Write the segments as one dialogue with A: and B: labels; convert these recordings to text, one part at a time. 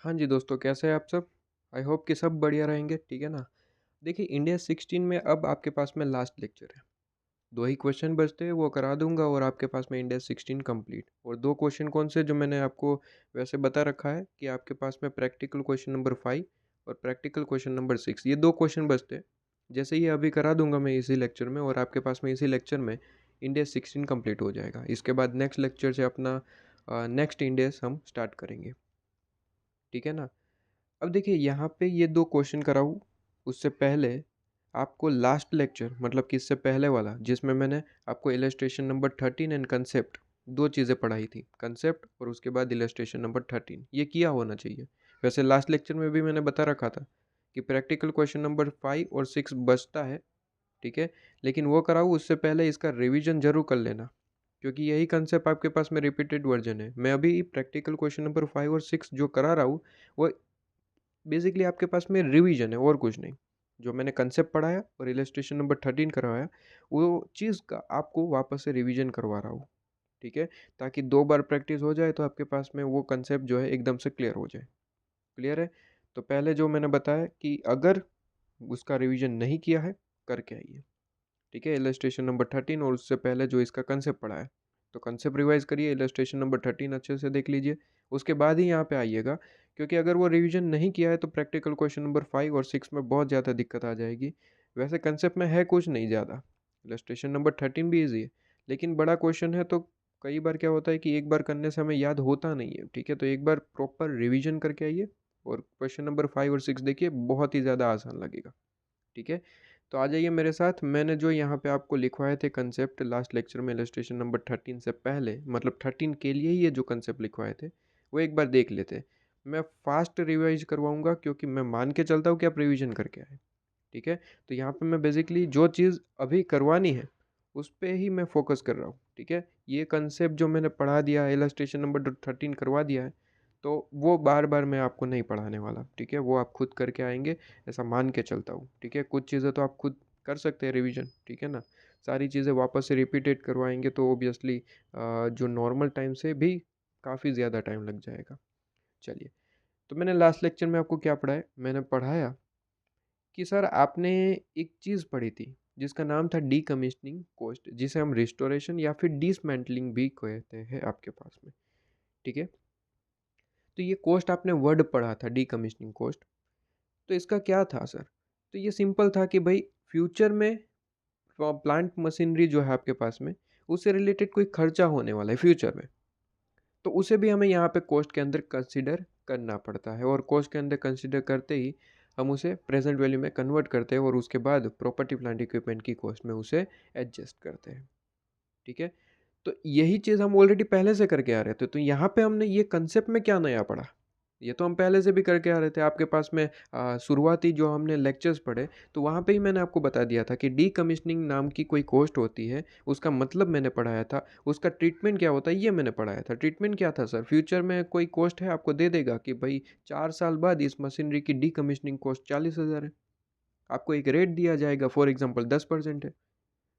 A: हाँ जी दोस्तों, कैसे हैं आप सब? आई होप कि सब बढ़िया रहेंगे, ठीक है ना? देखिए इंडिया 16 में अब आपके पास में लास्ट लेक्चर है। 2 ही क्वेश्चन बचते हैं, वो करा दूँगा और आपके पास में इंडिया 16 कंप्लीट। और 2 क्वेश्चन कौन से जो मैंने आपको वैसे बता रखा है कि आपके पास में प्रैक्टिकल क्वेश्चन नंबर 5 और प्रैक्टिकल क्वेश्चन नंबर 6 ये 2 क्वेश्चन बचते हैं। जैसे ही अभी करा दूँगा मैं इसी लेक्चर में और आपके पास में इसी लेक्चर में इंडिया 16 कंप्लीट हो जाएगा। इसके बाद नेक्स्ट लेक्चर से अपना नेक्स्ट इंडेस हम स्टार्ट करेंगे, ठीक है ना? अब देखिए यहाँ पे ये 2 क्वेश्चन कराऊँ, उससे पहले आपको लास्ट लेक्चर मतलब कि इससे पहले वाला जिसमें मैंने आपको इलस्ट्रेशन नंबर 13 एंड कंसेप्ट 2 चीज़ें पढ़ाई थी। कंसेप्ट और उसके बाद इलस्ट्रेशन नंबर 13 ये किया होना चाहिए। वैसे लास्ट लेक्चर में भी मैंने बता रखा था कि प्रैक्टिकल क्वेश्चन नंबर 5 और 6 बचता है, ठीक है? लेकिन वो कराऊँ उससे पहले इसका रिवीजन ज़रूर कर लेना, क्योंकि यही कंसेप्ट आपके पास में रिपीटेड वर्जन है। मैं अभी प्रैक्टिकल क्वेश्चन नंबर 5 और 6 जो करा रहा हूँ, वो बेसिकली आपके पास में रिवीजन है और कुछ नहीं। जो मैंने कंसेप्ट पढ़ाया और इलस्ट्रेशन नंबर 13 करवाया, वो चीज़ का आपको वापस से रिवीजन करवा रहा हूँ, ठीक है? ताकि 2 बार प्रैक्टिस हो जाए तो आपके पास में वो कंसेप्ट जो है एकदम से क्लियर हो जाए। क्लियर है? तो पहले जो मैंने बताया कि अगर उसका रिवीजन नहीं किया है, करके आइए। ठीक है, इलस्ट्रेशन नंबर 13 और उससे पहले जो इसका कंसेप्ट पढ़ा है, तो कंसेप्ट रिवाइज करिए, इलस्ट्रेशन नंबर 13 अच्छे से देख लीजिए, उसके बाद ही यहाँ पे आइएगा। क्योंकि अगर वो रिवीजन नहीं किया है तो प्रैक्टिकल क्वेश्चन नंबर 5 और 6 में बहुत ज़्यादा दिक्कत आ जाएगी। वैसे कंसेप्ट में है कुछ नहीं ज़्यादा, इलस्ट्रेशन नंबर 13 भी ईजी है, लेकिन बड़ा क्वेश्चन है तो कई बार क्या होता है कि एक बार करने से हमें याद होता नहीं है। ठीक है, तो एक बार प्रॉपर रिविजन करके आइए और क्वेश्चन नंबर 5 और 6 देखिए, बहुत ही ज़्यादा आसान लगेगा। ठीक है, तो आ जाइए मेरे साथ। मैंने जो यहाँ पे आपको लिखवाए थे कंसेप्ट लास्ट लेक्चर में इलस्ट्रेशन नंबर 13 से पहले, मतलब 13 के लिए ही ये जो कंसेप्ट लिखवाए थे, वो एक बार देख लेते। मैं फास्ट रिवाइज करवाऊंगा क्योंकि मैं मान के चलता हूँ कि आप रिवीजन करके आए। ठीक है, तो यहाँ पे मैं बेसिकली जो चीज़ अभी करवानी है उस पे ही मैं फोकस कर रहा हूँ। ठीक है, ये कंसेप्ट जो मैंने पढ़ा दिया है, इलस्ट्रेशन नंबर 13 करवा दिया है, तो वो बार बार मैं आपको नहीं पढ़ाने वाला। ठीक है, वो आप खुद करके आएंगे, ऐसा मान के चलता हूँ। ठीक है, कुछ चीज़ें तो आप खुद कर सकते हैं रिवीजन, ठीक है ना? सारी चीज़ें वापस से रिपीटेड करवाएंगे तो ओबियसली जो नॉर्मल टाइम से भी काफ़ी ज़्यादा टाइम लग जाएगा। चलिए, तो मैंने लास्ट लेक्चर में आपको क्या पढ़ाया? मैंने पढ़ाया कि सर आपने एक चीज़ पढ़ी थी जिसका नाम था डीकमिशनिंग कॉस्ट, जिसे हम रिस्टोरेशन या फिर डिसमेंटलिंग भी कहते हैं आपके पास में। ठीक है, तो ये कॉस्ट आपने वर्ड पढ़ा था, डीकमिशनिंग कॉस्ट। तो इसका क्या था सर? तो ये सिंपल था कि भाई फ्यूचर में प्लांट मशीनरी जो है आपके पास में, उससे रिलेटेड कोई खर्चा होने वाला है फ्यूचर में, तो उसे भी हमें यहाँ पे कॉस्ट के अंदर कंसिडर करना पड़ता है। और कॉस्ट के अंदर कंसिडर करते ही हम उसे प्रेजेंट वैल्यू में कन्वर्ट करते हैं और उसके बाद प्रॉपर्टी प्लांट इक्विपमेंट की कॉस्ट में उसे एडजस्ट करते हैं। ठीक है, तो यही चीज़ हम ऑलरेडी पहले से करके आ रहे थे, तो यहाँ पे हमने ये कंसेप्ट में क्या नया पढ़ा? ये तो हम पहले से भी करके आ रहे थे। आपके पास में शुरुआती जो हमने लेक्चर्स पढ़े, तो वहाँ पे ही मैंने आपको बता दिया था कि डीकमिशनिंग नाम की कोई कॉस्ट होती है, उसका मतलब मैंने पढ़ाया था, उसका ट्रीटमेंट क्या होता है ये मैंने पढ़ाया था। ट्रीटमेंट क्या था सर? फ्यूचर में कोई कॉस्ट है आपको दे देगा कि भाई 4 साल बाद इस मशीनरी की डीकमिशनिंग कॉस्ट 40,000 है। आपको एक रेट दिया जाएगा, फॉर एग्ज़ाम्पल 10% है।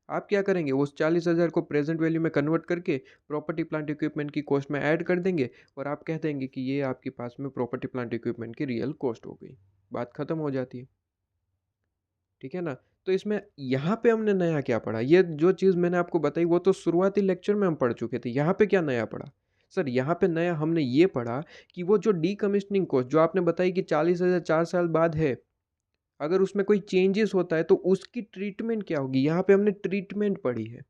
A: आप क्या करेंगे? उस 40,000 को प्रेज़ेंट वैल्यू में कन्वर्ट करके प्रॉपर्टी प्लांट इक्विपमेंट की कॉस्ट में ऐड कर देंगे और आप कह देंगे कि ये आपके पास में प्रॉपर्टी प्लांट इक्विपमेंट की रियल कॉस्ट हो गई। बात खत्म हो जाती है। ठीक है ना? तो इसमें यहाँ पे हमने नया क्या पढ़ा? ये जो चीज़ मैंने आपको बताई वो तो शुरुआती लेक्चर में हम पढ़ चुके थे। यहाँ पे क्या नया पढ़ा? सर यहाँ पे नया हमने ये पढ़ा कि वो जो डीकमिशनिंग कॉस्ट जो आपने बताई कि 40,000 4 साल बाद है, अगर उसमें कोई चेंजेस होता है तो उसकी ट्रीटमेंट क्या होगी? यहाँ पे हमने ट्रीटमेंट पढ़ी है।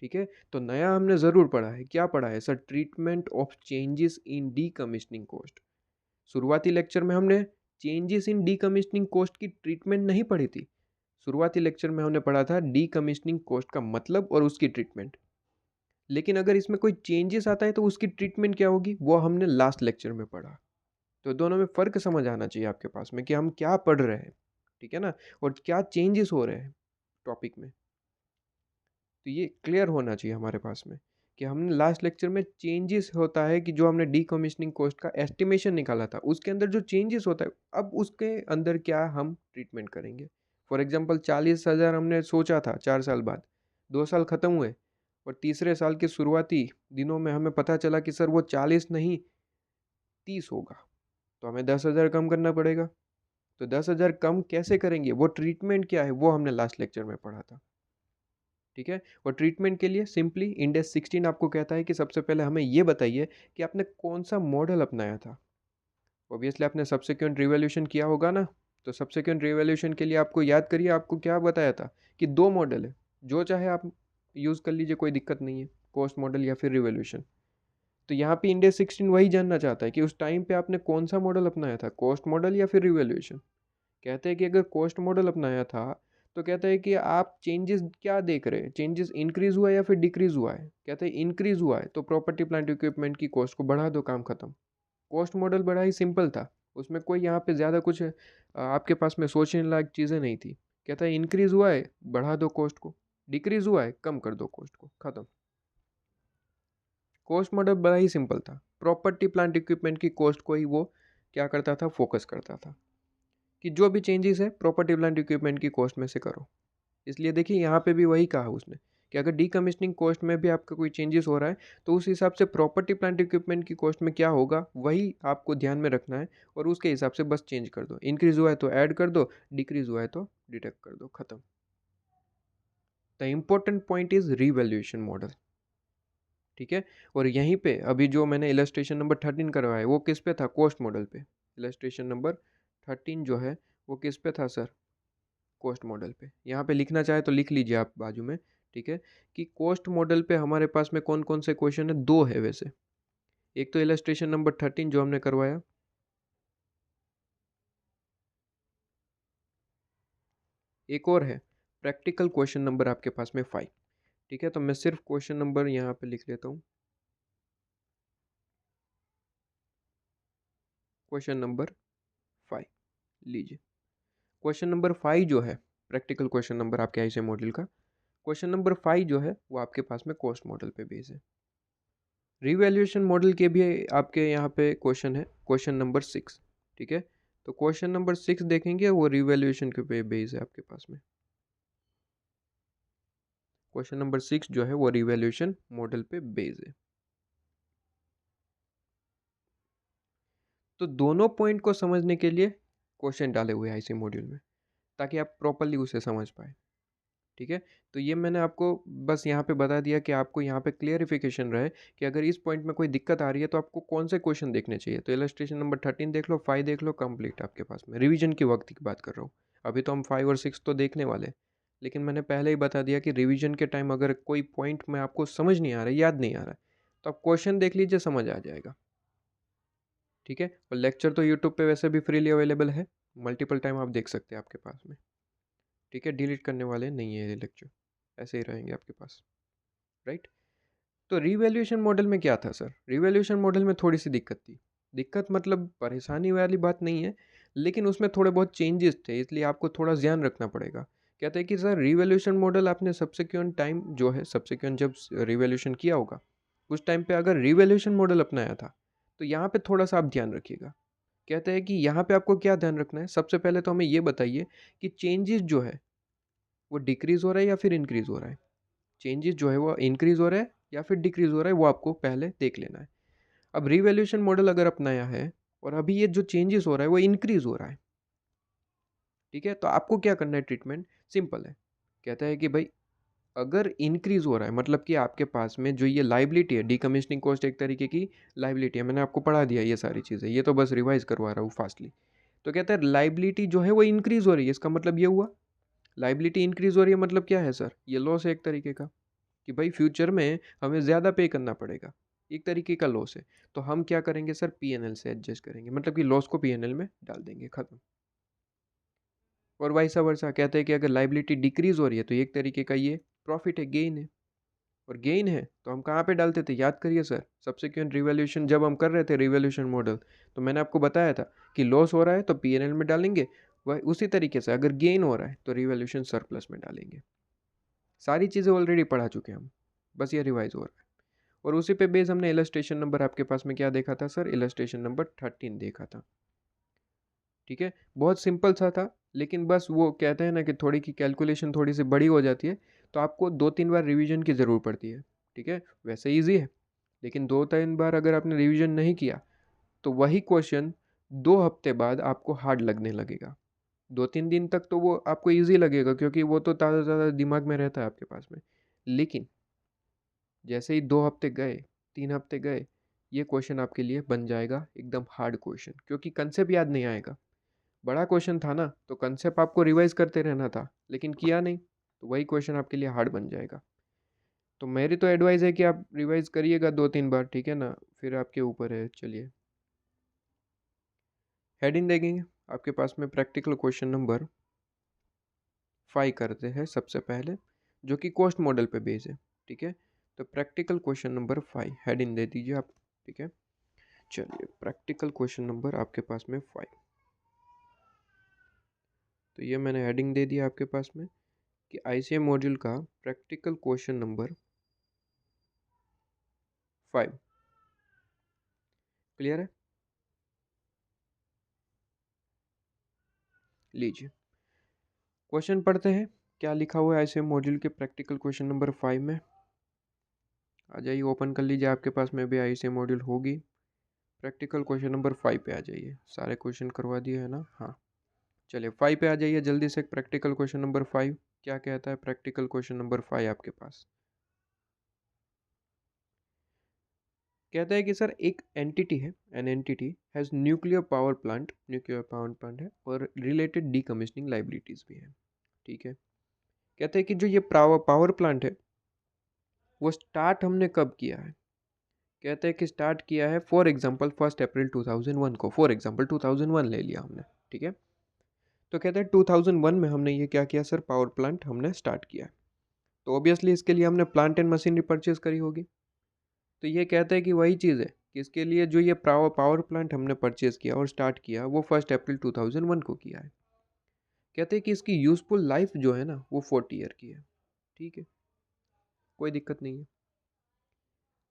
A: ठीक है, तो नया हमने ज़रूर पढ़ा है। क्या पढ़ा है sir? Treatment of changes in decommissioning cost. शुरुआती लेक्चर में हमने चेंजेस इन डीकमिशनिंग कॉस्ट की ट्रीटमेंट नहीं पढ़ी थी। शुरुआती लेक्चर में हमने पढ़ा था डीकमिशनिंग कॉस्ट का मतलब और उसकी ट्रीटमेंट। लेकिन अगर इसमें कोई चेंजेस आता है तो उसकी ट्रीटमेंट क्या होगी, वो हमने लास्ट लेक्चर में पढ़ा। तो दोनों में फ़र्क समझ आना चाहिए आपके पास में कि हम क्या पढ़ रहे हैं, ठीक है ना? और क्या चेंजेस हो रहे हैं टॉपिक में। तो ये क्लियर होना चाहिए हमारे पास में कि हमने लास्ट लेक्चर में चेंजेस होता है कि जो हमने डीकमिशनिंग कॉस्ट का एस्टिमेशन निकाला था, उसके अंदर जो चेंजेस होता है, अब उसके अंदर क्या हम ट्रीटमेंट करेंगे। फॉर एग्जांपल 40,000 हमने सोचा था 4 साल बाद, 2 साल ख़त्म हुए और तीसरे साल के शुरुआती दिनों में हमें पता चला कि सर वो 40 नहीं 30 होगा। तो हमें 10,000 कम करना पड़ेगा। तो 10,000 कम कैसे करेंगे, वो ट्रीटमेंट क्या है वो हमने लास्ट लेक्चर में पढ़ा था। ठीक है, और ट्रीटमेंट के लिए सिंपली इंडेक्स 16 आपको कहता है कि सबसे पहले हमें ये बताइए कि आपने कौन सा मॉडल अपनाया था। ऑब्वियसली आपने सब्सिक्वेंट रिवॉल्यूशन किया होगा ना, तो सब्सिक्वेंट रिवॉल्यूशन के लिए आपको याद करिए आपको क्या बताया था कि दो मॉडल है, जो चाहे आप यूज़ कर लीजिए, कोई दिक्कत नहीं है, कॉस्ट मॉडल या फिर रिवॉल्यूशन। तो यहाँ पे इंडेक्स 16 वही जानना चाहता है कि उस टाइम पे आपने कौन सा मॉडल अपनाया था, कॉस्ट मॉडल या फिर रिवॉल्यूशन। कहते हैं कि अगर कॉस्ट मॉडल अपनाया था तो कहते हैं कि आप चेंजेस क्या देख रहे हैं, चेंजेस इंक्रीज हुआ है या फिर डिक्रीज हुआ है। कहते हैं इंक्रीज हुआ है तो प्रॉपर्टी प्लांट इक्विपमेंट की कॉस्ट को बढ़ा दो, काम खत्म। कॉस्ट मॉडल बड़ा ही सिंपल था, उसमें कोई यहाँ पे ज़्यादा कुछ आपके पास में सोचने लायक चीज़ें नहीं थी। कहता है इंक्रीज हुआ है बढ़ा दो कॉस्ट को, डिक्रीज हुआ है कम कर दो कॉस्ट को, खत्म। कॉस्ट मॉडल बड़ा ही सिंपल था, प्रॉपर्टी प्लांट इक्विपमेंट की कॉस्ट को ही वो क्या करता था, फोकस करता था कि जो भी चेंजेस है प्रॉपर्टी प्लांट इक्विपमेंट की कॉस्ट में से करो। इसलिए देखिए यहाँ पे भी वही कहा उसने कि अगर डीकमिशनिंग कॉस्ट में भी आपका कोई चेंजेस हो रहा है तो उस हिसाब से प्रॉपर्टी प्लांट इक्विपमेंट की कॉस्ट में क्या होगा वही आपको ध्यान में रखना है, और उसके हिसाब से बस चेंज कर दो। इंक्रीज हुआ है तो ऐड कर दो, डिक्रीज हुआ है तो डिडक्ट कर दो, खत्म। The important point is revaluation model. ठीक है, और यहीं पे अभी जो मैंने इलस्ट्रेशन नंबर 13 करवाया है वो किस पे था, कॉस्ट मॉडल पे। इलस्ट्रेशन नंबर 13 जो है वो किस पे था सर, कॉस्ट मॉडल पे। यहाँ पे लिखना चाहे तो लिख लीजिए आप बाजू में। ठीक है, कि कॉस्ट मॉडल पे हमारे पास में कौन कौन से क्वेश्चन है, दो है वैसे। एक तो इलस्ट्रेशन नंबर 13 जो हमने करवाया, एक और है प्रैक्टिकल क्वेश्चन नंबर आपके पास में 5। ठीक है, तो मैं सिर्फ क्वेश्चन नंबर यहाँ पे लिख लेता हूँ, क्वेश्चन नंबर 5 लीजिए। क्वेश्चन नंबर 5 जो है प्रैक्टिकल क्वेश्चन नंबर आपके ऐसे मॉडल का, क्वेश्चन नंबर 5 जो है वो आपके पास में कॉस्ट मॉडल पे बेस है। रिवैल्यूएशन मॉडल के भी आपके यहाँ पे क्वेश्चन है, क्वेश्चन नंबर 6। ठीक है, तो क्वेश्चन नंबर 6 देखेंगे वो रिवैल्यूएशन के पे बेस है आपके पास में। क्वेश्चन नंबर 6 जो है वो रिवैल्यूएशन मॉडल पे बेस है। तो दोनों पॉइंट को समझने के लिए क्वेश्चन डाले हुए हैं इसी मॉड्यूल में, ताकि आप प्रॉपरली उसे समझ पाए। ठीक है, तो ये मैंने आपको बस यहाँ पे बता दिया कि आपको यहाँ पे क्लियरिफिकेशन रहे कि अगर इस पॉइंट में कोई दिक्कत आ रही है तो आपको कौन से क्वेश्चन देखने चाहिए। तो इलस्ट्रेशन नंबर 13 देख लो, 5 देख लो, कंप्लीट आपके पास में। रिवीजन की वक्त की बात कर रहा हूँ, अभी तो हम 5 और 6 तो देखने वाले हैं, लेकिन मैंने पहले ही बता दिया कि रिविजन के टाइम अगर कोई पॉइंट में आपको समझ नहीं आ रहा है, याद नहीं आ रहा है, तो आप क्वेश्चन देख लीजिए, समझ आ जाएगा। ठीक है, और लेक्चर तो यूट्यूब पे वैसे भी फ्रीली अवेलेबल है, मल्टीपल टाइम आप देख सकते हैं आपके पास में। ठीक है, डिलीट करने वाले नहीं है ये लेक्चर, ऐसे ही रहेंगे आपके पास, राइट। तो रिवैल्यूएशन मॉडल में क्या था सर, रिवैल्यूएशन मॉडल में थोड़ी सी दिक्कत थी। दिक्कत मतलब परेशानी वाली बात नहीं है, लेकिन उसमें थोड़े बहुत चेंजेस थे, इसलिए आपको थोड़ा ध्यान रखना पड़ेगा। कहते हैं कि सर रिवैल्यूएशन मॉडल आपने सब्सिक्वेंट टाइम जो है, सब्सिक्वेंट जब रिवैल्यूएशन किया होगा उस टाइम पे अगर रिवैल्यूएशन मॉडल अपनाया था तो यहाँ पे थोड़ा सा आप ध्यान रखिएगा। कहते हैं कि यहाँ पे आपको क्या ध्यान रखना है, सबसे पहले तो हमें ये बताइए कि चेंजेस जो है वो डिक्रीज हो रहा है या फिर इंक्रीज हो रहा है। चेंजेस जो है वो इंक्रीज हो रहा है या फिर डिक्रीज हो रहा है, वो आपको पहले देख लेना है। अब रिवैल्यूएशन मॉडल अगर अपनाया है और अभी ये जो चेंजेस हो रहा है वो इंक्रीज हो रहा है, ठीक है, तो आपको क्या करना है, ट्रीटमेंट सिंपल है। कहता है कि भाई अगर इंक्रीज हो रहा है मतलब कि आपके पास में जो ये लाइबिलिटी है, डीकमिशनिंग कॉस्ट एक तरीके की लाइबिलिटी है, मैंने आपको पढ़ा दिया ये सारी चीज़ें, ये तो बस रिवाइज करवा रहा हूँ फास्टली। तो कहता है लाइबिलिटी जो है वो इंक्रीज हो रही है, इसका मतलब ये हुआ लाइबिलिटी इंक्रीज हो रही है, मतलब क्या है सर, ये लॉस है एक तरीके का, कि भाई फ्यूचर में हमें ज़्यादा पे करना पड़ेगा, एक तरीके का लॉस है। तो हम क्या करेंगे सर, पीएनएल से एडजस्ट करेंगे, मतलब कि लॉस को पीएनएल में डाल देंगे, खत्म। और वाइसा वर्सा कहते हैं कि अगर लाइबिलिटी डिक्रीज हो रही है तो एक तरीके का ये प्रॉफिट है, गेन है। और गेन है तो हम कहाँ पे डालते थे, याद करिए सर, सब्सिक्वेंट रिवैल्यूएशन जब हम कर रहे थे रिवैल्यूएशन मॉडल, तो मैंने आपको बताया था कि लॉस हो रहा है तो पीएनएल में डालेंगे, वह उसी तरीके से अगर गेन हो रहा है तो रिवैल्यूएशन सरप्लस में डालेंगे। सारी चीज़ें ऑलरेडी पढ़ा चुके हैं हम, बस ये रिवाइज हो रहा है। और उसी पे बेस हमने इलस्ट्रेशन नंबर आपके पास में क्या देखा था सर, इलस्ट्रेशन नंबर 13 देखा था। ठीक है, बहुत सिंपल सा था, लेकिन बस वो कहते हैं ना कि थोड़ी की कैलकुलेशन थोड़ी सी बड़ी हो जाती है, तो आपको 2-3 बार रिवीजन की ज़रूरत पड़ती है। ठीक है, वैसे ईजी है, लेकिन 2-3 बार अगर आपने रिवीजन नहीं किया तो वही क्वेश्चन 2 हफ्ते बाद आपको हार्ड लगने लगेगा। 2-3 दिन तक तो वो आपको ईज़ी लगेगा क्योंकि वो तो ताज़ा-ताज़ा दिमाग में रहता है आपके पास में। लेकिन जैसे ही 2 हफ्ते गए, 3 हफ्ते गए, ये क्वेश्चन आपके लिए बन जाएगा एकदम हार्ड क्वेश्चन क्योंकि कंसेप्ट याद नहीं आएगा। बड़ा क्वेश्चन था ना, तो कंसेप्ट आपको रिवाइज़ करते रहना था, लेकिन किया नहीं, तो वही क्वेश्चन आपके लिए हार्ड बन जाएगा। तो मेरी तो एडवाइस है कि आप रिवाइज़ करिएगा 2-3 बार, ठीक है ना? फिर आपके ऊपर है, चलिए। हेडिंग देखेंगे, आपके पास में प्रैक्टिकल क्वेश्चन नंबर 5 करते हैं सबसे पहले, जो कि कॉस्ट मॉडल पे बेस है, ठीक है? तो प्रैक्टिकल क्वेश्चन नंबर 5 हेडिंग दे दीजिए आप, ठीक है? चलिए, प्रैक्टिकल क्वेश्चन नंबर आपके पास में 5। तो ये मैंने हेडिंग दे दिया आपके पास में कि आईसीएम मॉड्यूल का प्रैक्टिकल क्वेश्चन नंबर 5 क्लियर है? लीजिए, क्वेश्चन पढ़ते हैं। क्या लिखा हुआ है आईसीएम मॉड्यूल के प्रैक्टिकल क्वेश्चन नंबर 5 में? आ जाइए, ओपन कर लीजिए, आपके पास में भी आईसीएम मॉड्यूल होगी। प्रैक्टिकल क्वेश्चन नंबर 5 पे आ जाइए। सारे क्वेश्चन करवा दिए है ना? हाँ, चलिए 5 पे आ जाइए जल्दी से। प्रैक्टिकल क्वेश्चन नंबर 5 क्या कहता है? प्रैक्टिकल क्वेश्चन नंबर 5 आपके पास कहता है कि सर एक एंटिटी है, an entity has nuclear power plant है और रिलेटेड डीकमिशनिंग लाइबिलिटीज़ भी है, ठीक है? कहते हैं कि जो ये पावर प्लांट है वो स्टार्ट हमने कब किया है? कहते हैं कि स्टार्ट किया है फॉर एग्जांपल 1 अप्रैल 2001 को। फॉर एग्जांपल 2001 ले लिया हमने, ठीक है? तो कहते हैं 2001 में हमने ये क्या किया सर? पावर प्लांट हमने स्टार्ट किया। तो ऑब्वियसली इसके लिए हमने प्लांट एंड मशीनरी परचेज करी होगी। तो ये कहते हैं कि वही चीज़ है कि इसके लिए जो ये पावर प्लांट हमने परचेज किया और स्टार्ट किया वो 1 अप्रैल 2001 को किया है। कहते हैं कि इसकी यूज़फुल लाइफ जो है ना वो 40 ईयर की है, ठीक है? कोई दिक्कत नहीं है।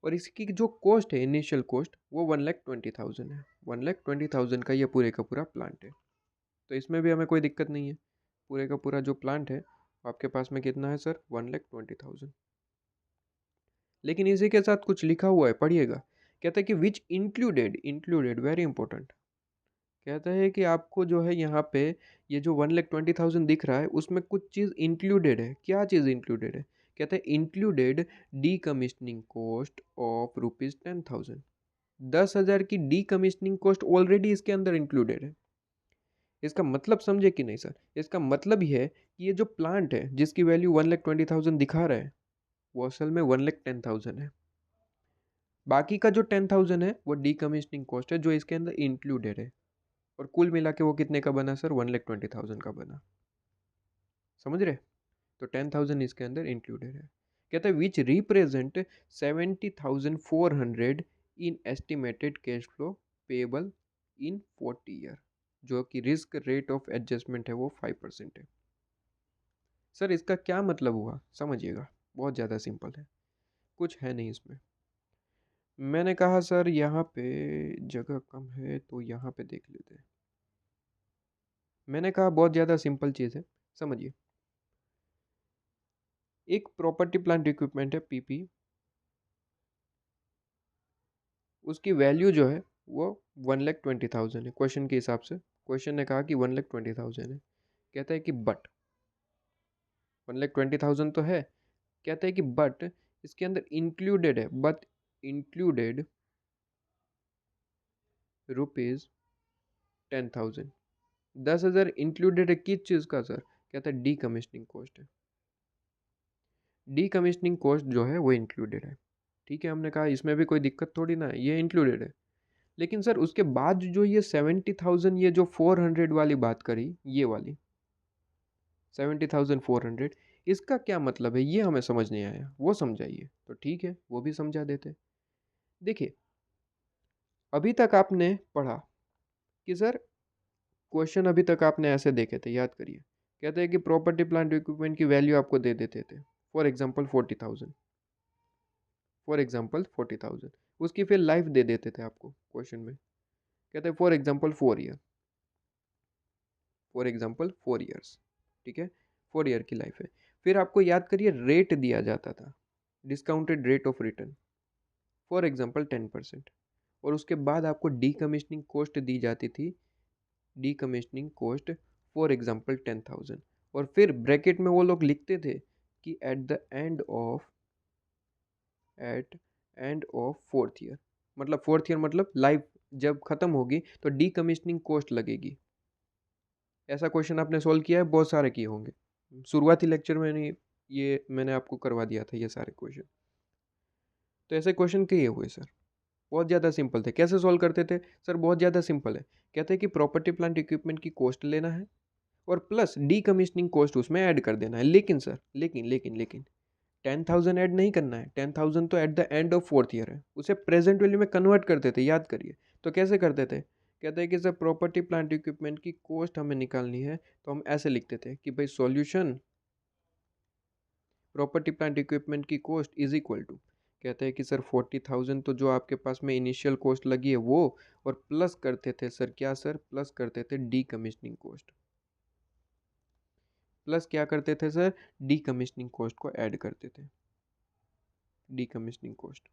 A: और इसकी जो कॉस्ट है, इनिशियल कॉस्ट, वो 1,20,000 है। 1,20,000 का ये पूरे का पूरा प्लांट है। तो इसमें भी हमें कोई दिक्कत नहीं है। पूरे का पूरा जो प्लांट है आपके पास में कितना है सर? 1,20,000। लेकिन इसी के साथ कुछ लिखा हुआ है, पढ़िएगा। कहता है कि विच इंक्लूडेड वेरी इंपॉर्टेंट। कहता है कि आपको जो है यहाँ पे ये जो 1,20,000 दिख रहा है उसमें कुछ चीज़ इंक्लूडेड है। क्या चीज़ इंक्लूडेड है? कहते हैं इंक्लूडेड डीकमिशनिंग कॉस्ट ऑफ ₹10,000। 10,000 की डीकमिशनिंग कॉस्ट ऑलरेडी इसके अंदर इंक्लूडेड है। इसका मतलब समझे कि नहीं सर? इसका मतलब ये है कि ये जो प्लांट है जिसकी वैल्यू 1,20,000 दिखा रहा है वो असल में 1,10,000 है। बाकी का जो 10,000 है वो डीकमिशनिंग कॉस्ट है जो इसके अंदर इंक्लूडेड है। और कुल मिला के वो कितने का बना सर? 1,20,000 का बना। समझ रहे? तो 10,000 इसके अंदर इंक्लूडेड है। कहता है which represent 70,400 in estimated cash flow payable in 40 year, जो कि रिस्क रेट ऑफ एडजस्टमेंट है वो 5% है। सर इसका क्या मतलब हुआ समझिएगा, बहुत ज़्यादा सिंपल है, कुछ है नहीं इसमें। मैंने कहा सर यहाँ पे जगह कम है तो यहाँ पे देख लेते हैं। मैंने कहा बहुत ज़्यादा सिंपल चीज़ है, समझिए। एक प्रॉपर्टी प्लांट इक्विपमेंट है पीपी, उसकी वैल्यू जो है वो 1,20,000 है क्वेश्चन के हिसाब से। क्वेश्चन ने कहा कि 1,20,000 है। कहता है कि बट 1,20,000 तो है। कहता है कि बट इसके अंदर इंक्लूडेड है, बट इंक्लूडेड रुपीज़ 10,000। 10,000 इंक्लूडेड है किस चीज़ का सर? कहता है डी कमिश्निंग कॉस्ट है। डी कमिश्निंग कॉस्ट जो है वो इंक्लूडेड है, ठीक है? हमने कहा इसमें भी कोई दिक्कत थोड़ी ना है, ये इंक्लूडेड है। लेकिन सर उसके बाद जो ये 70,000 ये जो 400 वाली बात करी, ये वाली 70,400, इसका क्या मतलब है ये हमें समझ नहीं आया, वो समझाइए। तो ठीक है वो भी समझा देते। देखिए अभी तक आपने पढ़ा कि सर क्वेश्चन अभी तक आपने ऐसे देखे थे, याद करिए। कहते हैं कि प्रॉपर्टी प्लांट इक्विपमेंट की वैल्यू आपको दे देते थे, फॉर एग्जाम्पल 40,000, फॉर एग्जाम्पल 40,000। उसकी फिर लाइफ दे देते थे आपको क्वेश्चन में। कहते हैं for example 4 year, for example 4 years, ठीक है? 4 ईयर की लाइफ है। फिर आपको याद करिए रेट दिया जाता था, discounted rate of return, for example 10%। और उसके बाद आपको डीकमीशनिंग कॉस्ट दी जाती थी, डीकमीशनिंग कॉस्ट फॉर एग्जांपल 10,000, और फिर ब्रैकेट में वो लोग लिखते थे कि at end of fourth year, मतलब फोर्थ ईयर मतलब लाइफ जब ख़त्म होगी तो डीकमीशनिंग कॉस्ट लगेगी। ऐसा क्वेश्चन आपने सॉल्व किया है, बहुत सारे किए होंगे, शुरुआती लेक्चर में नहीं, ये मैंने आपको करवा दिया था ये सारे क्वेश्चन। तो ऐसे क्वेश्चन किए हुए सर, बहुत ज़्यादा सिंपल थे। कैसे सॉल्व करते थे सर? बहुत ज़्यादा सिंपल है। कहते हैं कि प्रॉपर्टी प्लांट इक्विपमेंट की कॉस्ट लेना है और प्लस डीकमीशनिंग कॉस्ट उसमें ऐड कर देना है। लेकिन सर, लेकिन 10,000 ऐड नहीं करना है। 10,000 तो at the end of fourth year है, उसे प्रेजेंट वैल्यू में कन्वर्ट करते थे, याद करिए। तो कैसे करते थे? कहते हैं कि सर प्रॉपर्टी प्लांट इक्विपमेंट की कॉस्ट हमें निकालनी है, तो हम ऐसे लिखते थे कि भाई सॉल्यूशन प्रॉपर्टी प्लांट इक्विपमेंट की कॉस्ट इज इक्वल टू, कहते हैं कि सर 40,000 तो जो आपके पास में इनिशियल कॉस्ट लगी है वो, और प्लस करते थे सर क्या सर? प्लस करते थे डीकमीशनिंग कॉस्ट। प्लस क्या करते थे सर? डीकमीशनिंग कॉस्ट को ऐड करते थे, डीकमीशनिंग कॉस्ट।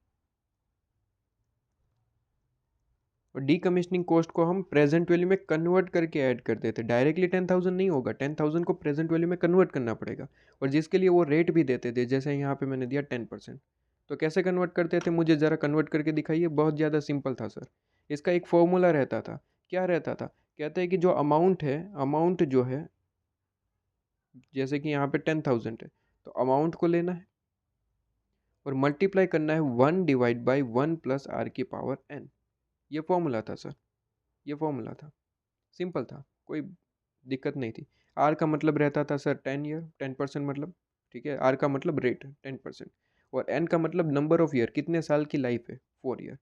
A: और डीकमीशनिंग कॉस्ट को हम प्रेजेंट वैल्यू में कन्वर्ट करके ऐड करते थे। डायरेक्टली 10,000 नहीं होगा, 10,000 को प्रेजेंट वैल्यू में कन्वर्ट करना पड़ेगा, और जिसके लिए वो रेट भी देते थे, जैसे यहाँ पे मैंने दिया 10%। तो कैसे कन्वर्ट करते थे? मुझे ज़रा कन्वर्ट करके दिखाइए। बहुत ज़्यादा सिंपल था सर। इसका एक फॉर्मूला रहता था। क्या रहता था? कहते हैं कि जो अमाउंट है, अमाउंट जो है, जैसे कि यहाँ पे 10,000 है, तो अमाउंट को लेना है और मल्टीप्लाई करना है 1/1 प्लस आर की पावर n। ये फॉर्मूला था सर, ये फॉर्मूला था। सिंपल था, कोई दिक्कत नहीं थी। आर का मतलब रहता था सर 10 ईयर, 10% मतलब, ठीक है। आर का मतलब रेट 10%, और एन का मतलब नंबर ऑफ ईयर, कितने साल की लाइफ है, 4 ईयर।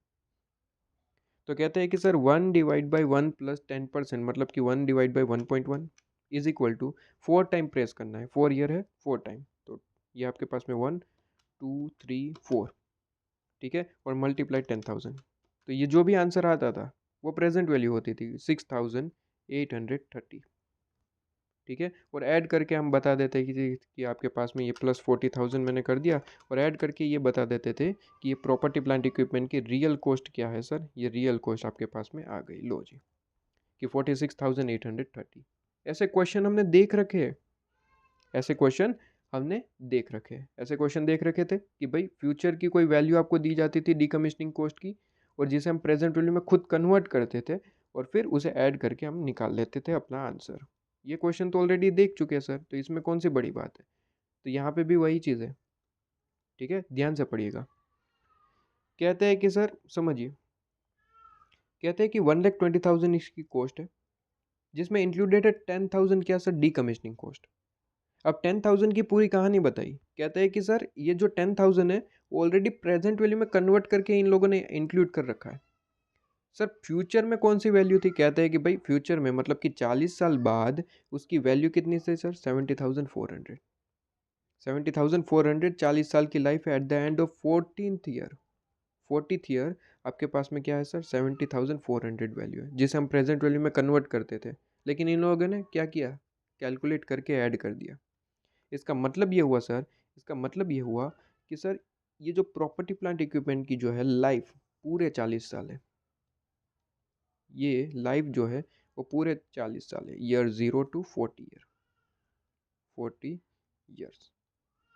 A: तो कहते हैं कि सर 1/1 प्लस 10% मतलब कि 1/1.1 is equal to 4 time press करना है, 4 ईयर है, 4 टाइम, तो ये आपके पास में 1 2 3 4, ठीक है, और मल्टीप्लाई 10,000। तो ये जो भी आंसर आता था वो प्रेजेंट वैल्यू होती थी 6,830, ठीक है। और ऐड करके हम बता देते कि आपके पास में ये प्लस 40,000 मैंने कर दिया, और ऐड करके ये बता देते थे कि ये प्रॉपर्टी प्लांट इक्विपमेंट की रियल कॉस्ट क्या है सर। ये रियल कॉस्ट आपके पास में आ गई, लो जी, कि 46,830। ऐसे क्वेश्चन हमने देख रखे हैं, ऐसे क्वेश्चन हमने देख रखे हैं, ऐसे क्वेश्चन देख रखे थे कि भाई फ्यूचर की कोई वैल्यू आपको दी जाती थी डीकमीशनिंग कॉस्ट की, और जिसे हम प्रेजेंट वैल्यू में खुद कन्वर्ट करते थे, और फिर उसे ऐड करके हम निकाल लेते थे अपना आंसर। ये क्वेश्चन तो ऑलरेडी देख चुके हैं सर, तो इसमें कौन सी बड़ी बात है? तो यहाँ पे भी वही चीज़ है, ठीक है, ध्यान से पढ़िएगा। कहते हैं कि सर समझिए, कहते हैं कि 1,20,000 इसकी कॉस्ट है, जिसमें इंक्लूडेड है 10,000 क्या सर? Decommissioning cost. अब 10,000 की पूरी कहानी बताई। कहते हैं कि सर ये जो 10,000 है ऑलरेडी प्रेजेंट वैल्यू में कन्वर्ट करके इन लोगों ने इंक्लूड कर रखा है। सर फ्यूचर में कौन सी वैल्यू थी? कहते हैं कि भाई फ्यूचर में मतलब कि 40 साल बाद उसकी वैल्यू कितनी थी सर? 70,400। 70,400, 40 साल की लाइफ है, eight the end of 14th year, 40th year आपके पास में क्या है सर? 70,400 वैल्यू है, जिसे हम प्रेजेंट वैल्यू में कन्वर्ट करते थे। लेकिन इन लोगों ने क्या किया? कैलकुलेट करके ऐड कर दिया। इसका मतलब ये हुआ सर, इसका मतलब ये हुआ कि सर ये जो प्रॉपर्टी प्लांट इक्विपमेंट की जो है लाइफ पूरे 40 साल है। ये लाइफ जो है वो पूरे 40 साल है, ईयर 0 to 40 ईयर, 40 ईयर्स।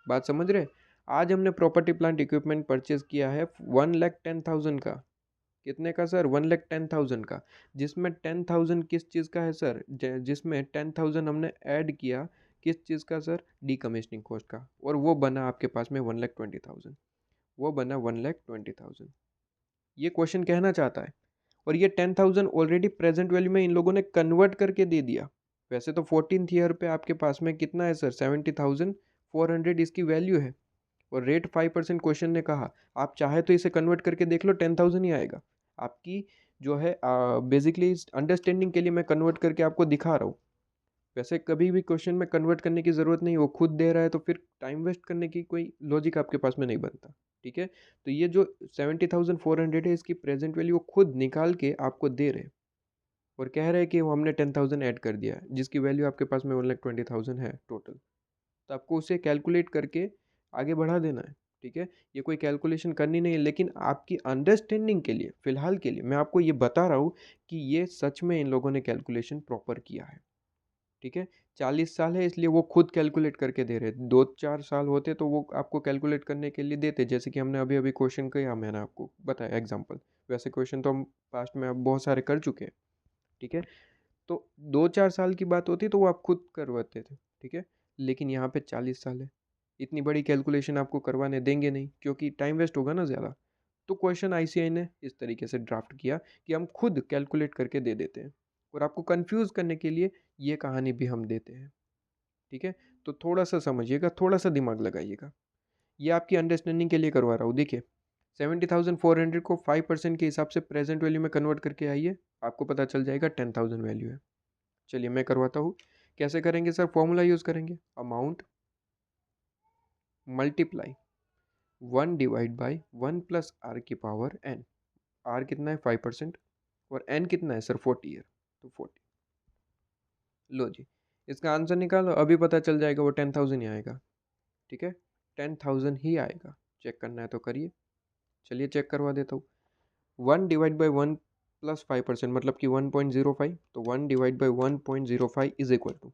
A: बात समझ रहे? आज हमने प्रॉपर्टी प्लांट इक्विपमेंट परचेज किया है 1,10,000 का। कितने का सर? 1,10,000 का, जिसमें 10,000 किस चीज़ का है सर? जिसमें 10,000 हमने ऐड किया किस चीज़ का सर? डीकमीशनिंग कॉस्ट का, और वो बना आपके पास में 1,20,000, वो बना 1,20,000। ये क्वेश्चन कहना चाहता है, और ये 10,000 ऑलरेडी प्रेजेंट वैल्यू में इन लोगों ने कन्वर्ट करके दे दिया। वैसे तो 14th ईयर पे आपके पास में कितना है सर? 70,400 इसकी वैल्यू है, और रेट 5% क्वेश्चन ने कहा। आप चाहे तो इसे कन्वर्ट करके देख लो, 10,000 ही आएगा। आपकी जो है बेसिकली अंडरस्टैंडिंग के लिए मैं कन्वर्ट करके आपको दिखा रहा हूँ। वैसे कभी भी क्वेश्चन में कन्वर्ट करने की ज़रूरत नहीं, वो खुद दे रहा है, तो फिर टाइम वेस्ट करने की कोई लॉजिक आपके पास में नहीं बनता, ठीक है। तो ये जो 70,400 है इसकी प्रेजेंट वैल्यू वो खुद निकाल के आपको दे रहे हैं, और कह रहे हैं कि हमने 10,000 ऐड कर दिया है, जिसकी वैल्यू आपके पास में 1,20,000 है टोटल। तो आपको उसे कैलकुलेट करके आगे बढ़ा देना है, ठीक है, ये कोई कैलकुलेशन करनी नहीं है, लेकिन आपकी अंडरस्टैंडिंग के लिए फ़िलहाल के लिए मैं आपको ये बता रहा हूँ कि ये सच में इन लोगों ने कैलकुलेशन प्रॉपर किया है। ठीक है, 40 साल है इसलिए वो खुद कैलकुलेट करके दे रहे हैं। 2-4 साल होते तो वो आपको कैलकुलेट करने के लिए देते, जैसे कि हमने अभी-अभी क्वेश्चन किया, मैंने आपको बताया एग्ज़ाम्पल। वैसे क्वेश्चन तो हम पास्ट में अब बहुत सारे कर चुके हैं। ठीक है, तो 2-4 साल की बात होती तो वो आप खुद करवाते थे। ठीक है, लेकिन यहाँ पे 40 साल है। इतनी बड़ी कैलकुलेशन आपको करवाने देंगे नहीं, क्योंकि टाइम वेस्ट होगा ना ज़्यादा। तो क्वेश्चन आईसीएआई ने इस तरीके से ड्राफ्ट किया कि हम खुद कैलकुलेट करके दे देते हैं, और आपको कंफ्यूज करने के लिए ये कहानी भी हम देते हैं। ठीक है, तो थोड़ा सा समझिएगा, थोड़ा सा दिमाग लगाइएगा। ये आपकी अंडरस्टैंडिंग के लिए करवा रहा हूँ। देखिए, 70,400 को 5% के हिसाब से प्रेजेंट वैल्यू में कन्वर्ट करके आइए, आपको पता चल जाएगा 10,000 वैल्यू है। चलिए मैं करवाता हूँ। कैसे करेंगे सर? फॉर्मूला यूज़ करेंगे, amount multiply 1 divide by 1 plus R की पावर एन। आर कितना है? 5%। और एन कितना है सर? 40 है, तो 40। लो जी, इसका आंसर निकालो, अभी पता चल जाएगा वो 10,000 ही आएगा। ठीक है, 10,000 ही आएगा। चेक करना है तो करिए। चलिए चेक करवा देता हूँ। 1 डिवाइड बाई 1 प्लस 5% मतलब कि 1.05, तो 1 divide by 1.05 is equal to,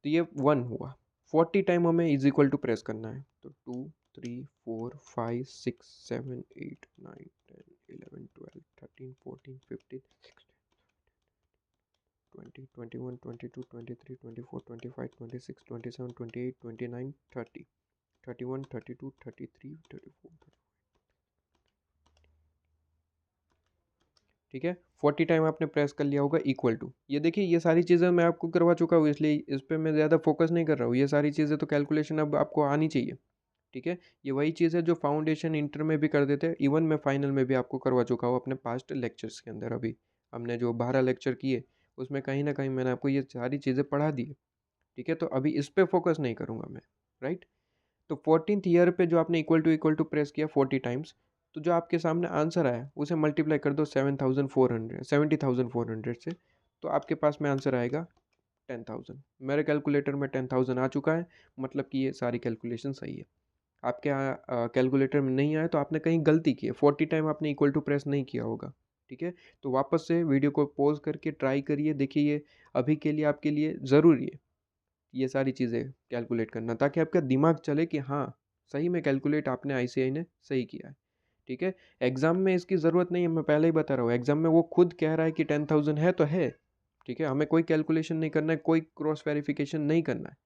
A: तो ये 1 हुआ। 40 टाइम हमें इज इक्वल टू प्रेस करना है, तो 2 3 4 5 6 7 8 9 10 11 12 13 14 15 16 20 21 22 23 24 25 26 27 28 29 30 31 32 33 34। ठीक है, 40 टाइम आपने प्रेस कर लिया होगा, इक्वल टू, ये देखिए ये सारी चीज़ें मैं आपको करवा चुका हूँ, इसलिए इस पे मैं ज़्यादा फोकस नहीं कर रहा हूँ। ये सारी चीज़ें तो कैलकुलेशन अब आपको आनी चाहिए। ठीक है, ये वही चीज़ है जो फाउंडेशन इंटर में भी कर देते हैं, इवन मैं फाइनल में भी आपको करवा चुका हूँ अपने पास्ट लेक्चर्स के अंदर। अभी हमने जो 12 लेक्चर किए उसमें कहीं ना कहीं मैंने आपको ये सारी चीज़ें पढ़ा दी है। ठीक है, तो अभी इस पे फोकस नहीं करूँगा मैं। राइट, तो 14th ईयर पे जो आपने इक्वल टू प्रेस किया 40 टाइम्स, तो जो आपके सामने आंसर आया उसे मल्टीप्लाई कर दो 70,400 से, तो आपके पास में आंसर आएगा 10,000। मेरे कैलकुलेटर में 10,000 आ चुका है, मतलब कि ये सारी कैलकुलेशन सही है। आपके यहाँ कैलकुलेटर में नहीं आया तो आपने कहीं गलती की है, 40 टाइम आपने इक्वल टू प्रेस नहीं किया होगा। ठीक है, तो वापस से वीडियो को पॉज करके ट्राई करिए, देखिए ये अभी के लिए आपके लिए ज़रूरी है ये सारी चीज़ें कैलकुलेट करना, ताकि आपका दिमाग चले कि हाँ, सही में कैलकुलेट आपने आईसीआई ने सही किया है। ठीक है, एग्ज़ाम में इसकी ज़रूरत नहीं है, मैं पहले ही बता रहा हूँ, एग्ज़ाम में वो खुद कह रहा है कि 10,000 है तो है। ठीक है, हमें कोई कैलकुलेशन नहीं करना है, कोई क्रॉस वेरिफिकेशन नहीं करना है।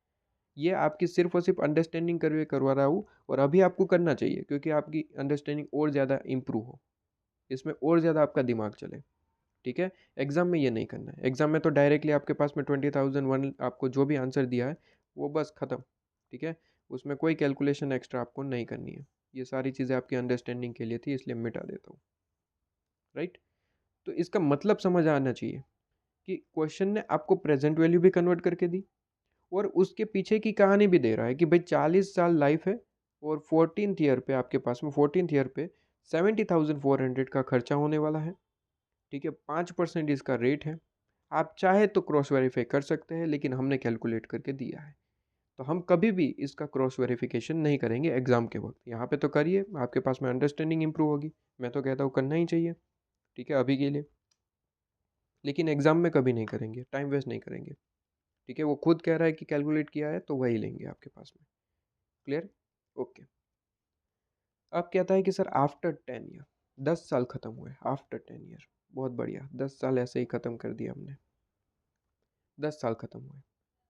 A: ये आपकी सिर्फ और सिर्फ अंडरस्टैंडिंग करके करवा रहा हूँ, और अभी आपको करना चाहिए क्योंकि आपकी अंडरस्टैंडिंग और ज़्यादा इम्प्रूव हो, इसमें और ज़्यादा आपका दिमाग चले। ठीक है, एग्ज़ाम में ये नहीं करना है। एग्ज़ाम में तो डायरेक्टली आपके पास में 20,000 वन आपको जो भी आंसर दिया है वो बस ख़त्म। ठीक है, उसमें कोई कैलकुलेशन एक्स्ट्रा आपको नहीं करनी है। ये सारी चीज़ें आपकी अंडरस्टैंडिंग के लिए थी, इसलिए मिटा देता हूँ। राइट, तो इसका मतलब समझ आना चाहिए कि क्वेश्चन ने आपको प्रेजेंट वैल्यू भी कन्वर्ट करके दी, और उसके पीछे की कहानी भी दे रहा है कि भाई 40 साल लाइफ है, और 14th ईयर पे आपके पास में 14th ईयर पे 70,400 का खर्चा होने वाला है। ठीक है, 5% इसका रेट है। आप चाहे तो क्रॉस वेरीफाई कर सकते हैं, लेकिन हमने कैलकुलेट करके दिया है, तो हम कभी भी इसका क्रॉस वेरिफिकेशन नहीं करेंगे एग्जाम के वक्त। यहाँ पे तो करिए, आपके पास में अंडरस्टैंडिंग इंप्रूव होगी। मैं तो कहता हूँ करना ही चाहिए। ठीक है, अभी के लिए, लेकिन एग्जाम में कभी नहीं करेंगे, टाइम वेस्ट नहीं करेंगे। ठीक है, वो खुद कह रहा है कि कैलकुलेट किया है तो वही लेंगे आपके पास में। क्लियर? ओके। अब कहता है कि सर आफ्टर 10 ईयर, 10 साल खत्म हुए आफ्टर 10 ईयर। बहुत बढ़िया, 10 साल ऐसे ही खत्म कर दिया हमने। 10 साल खत्म हुए,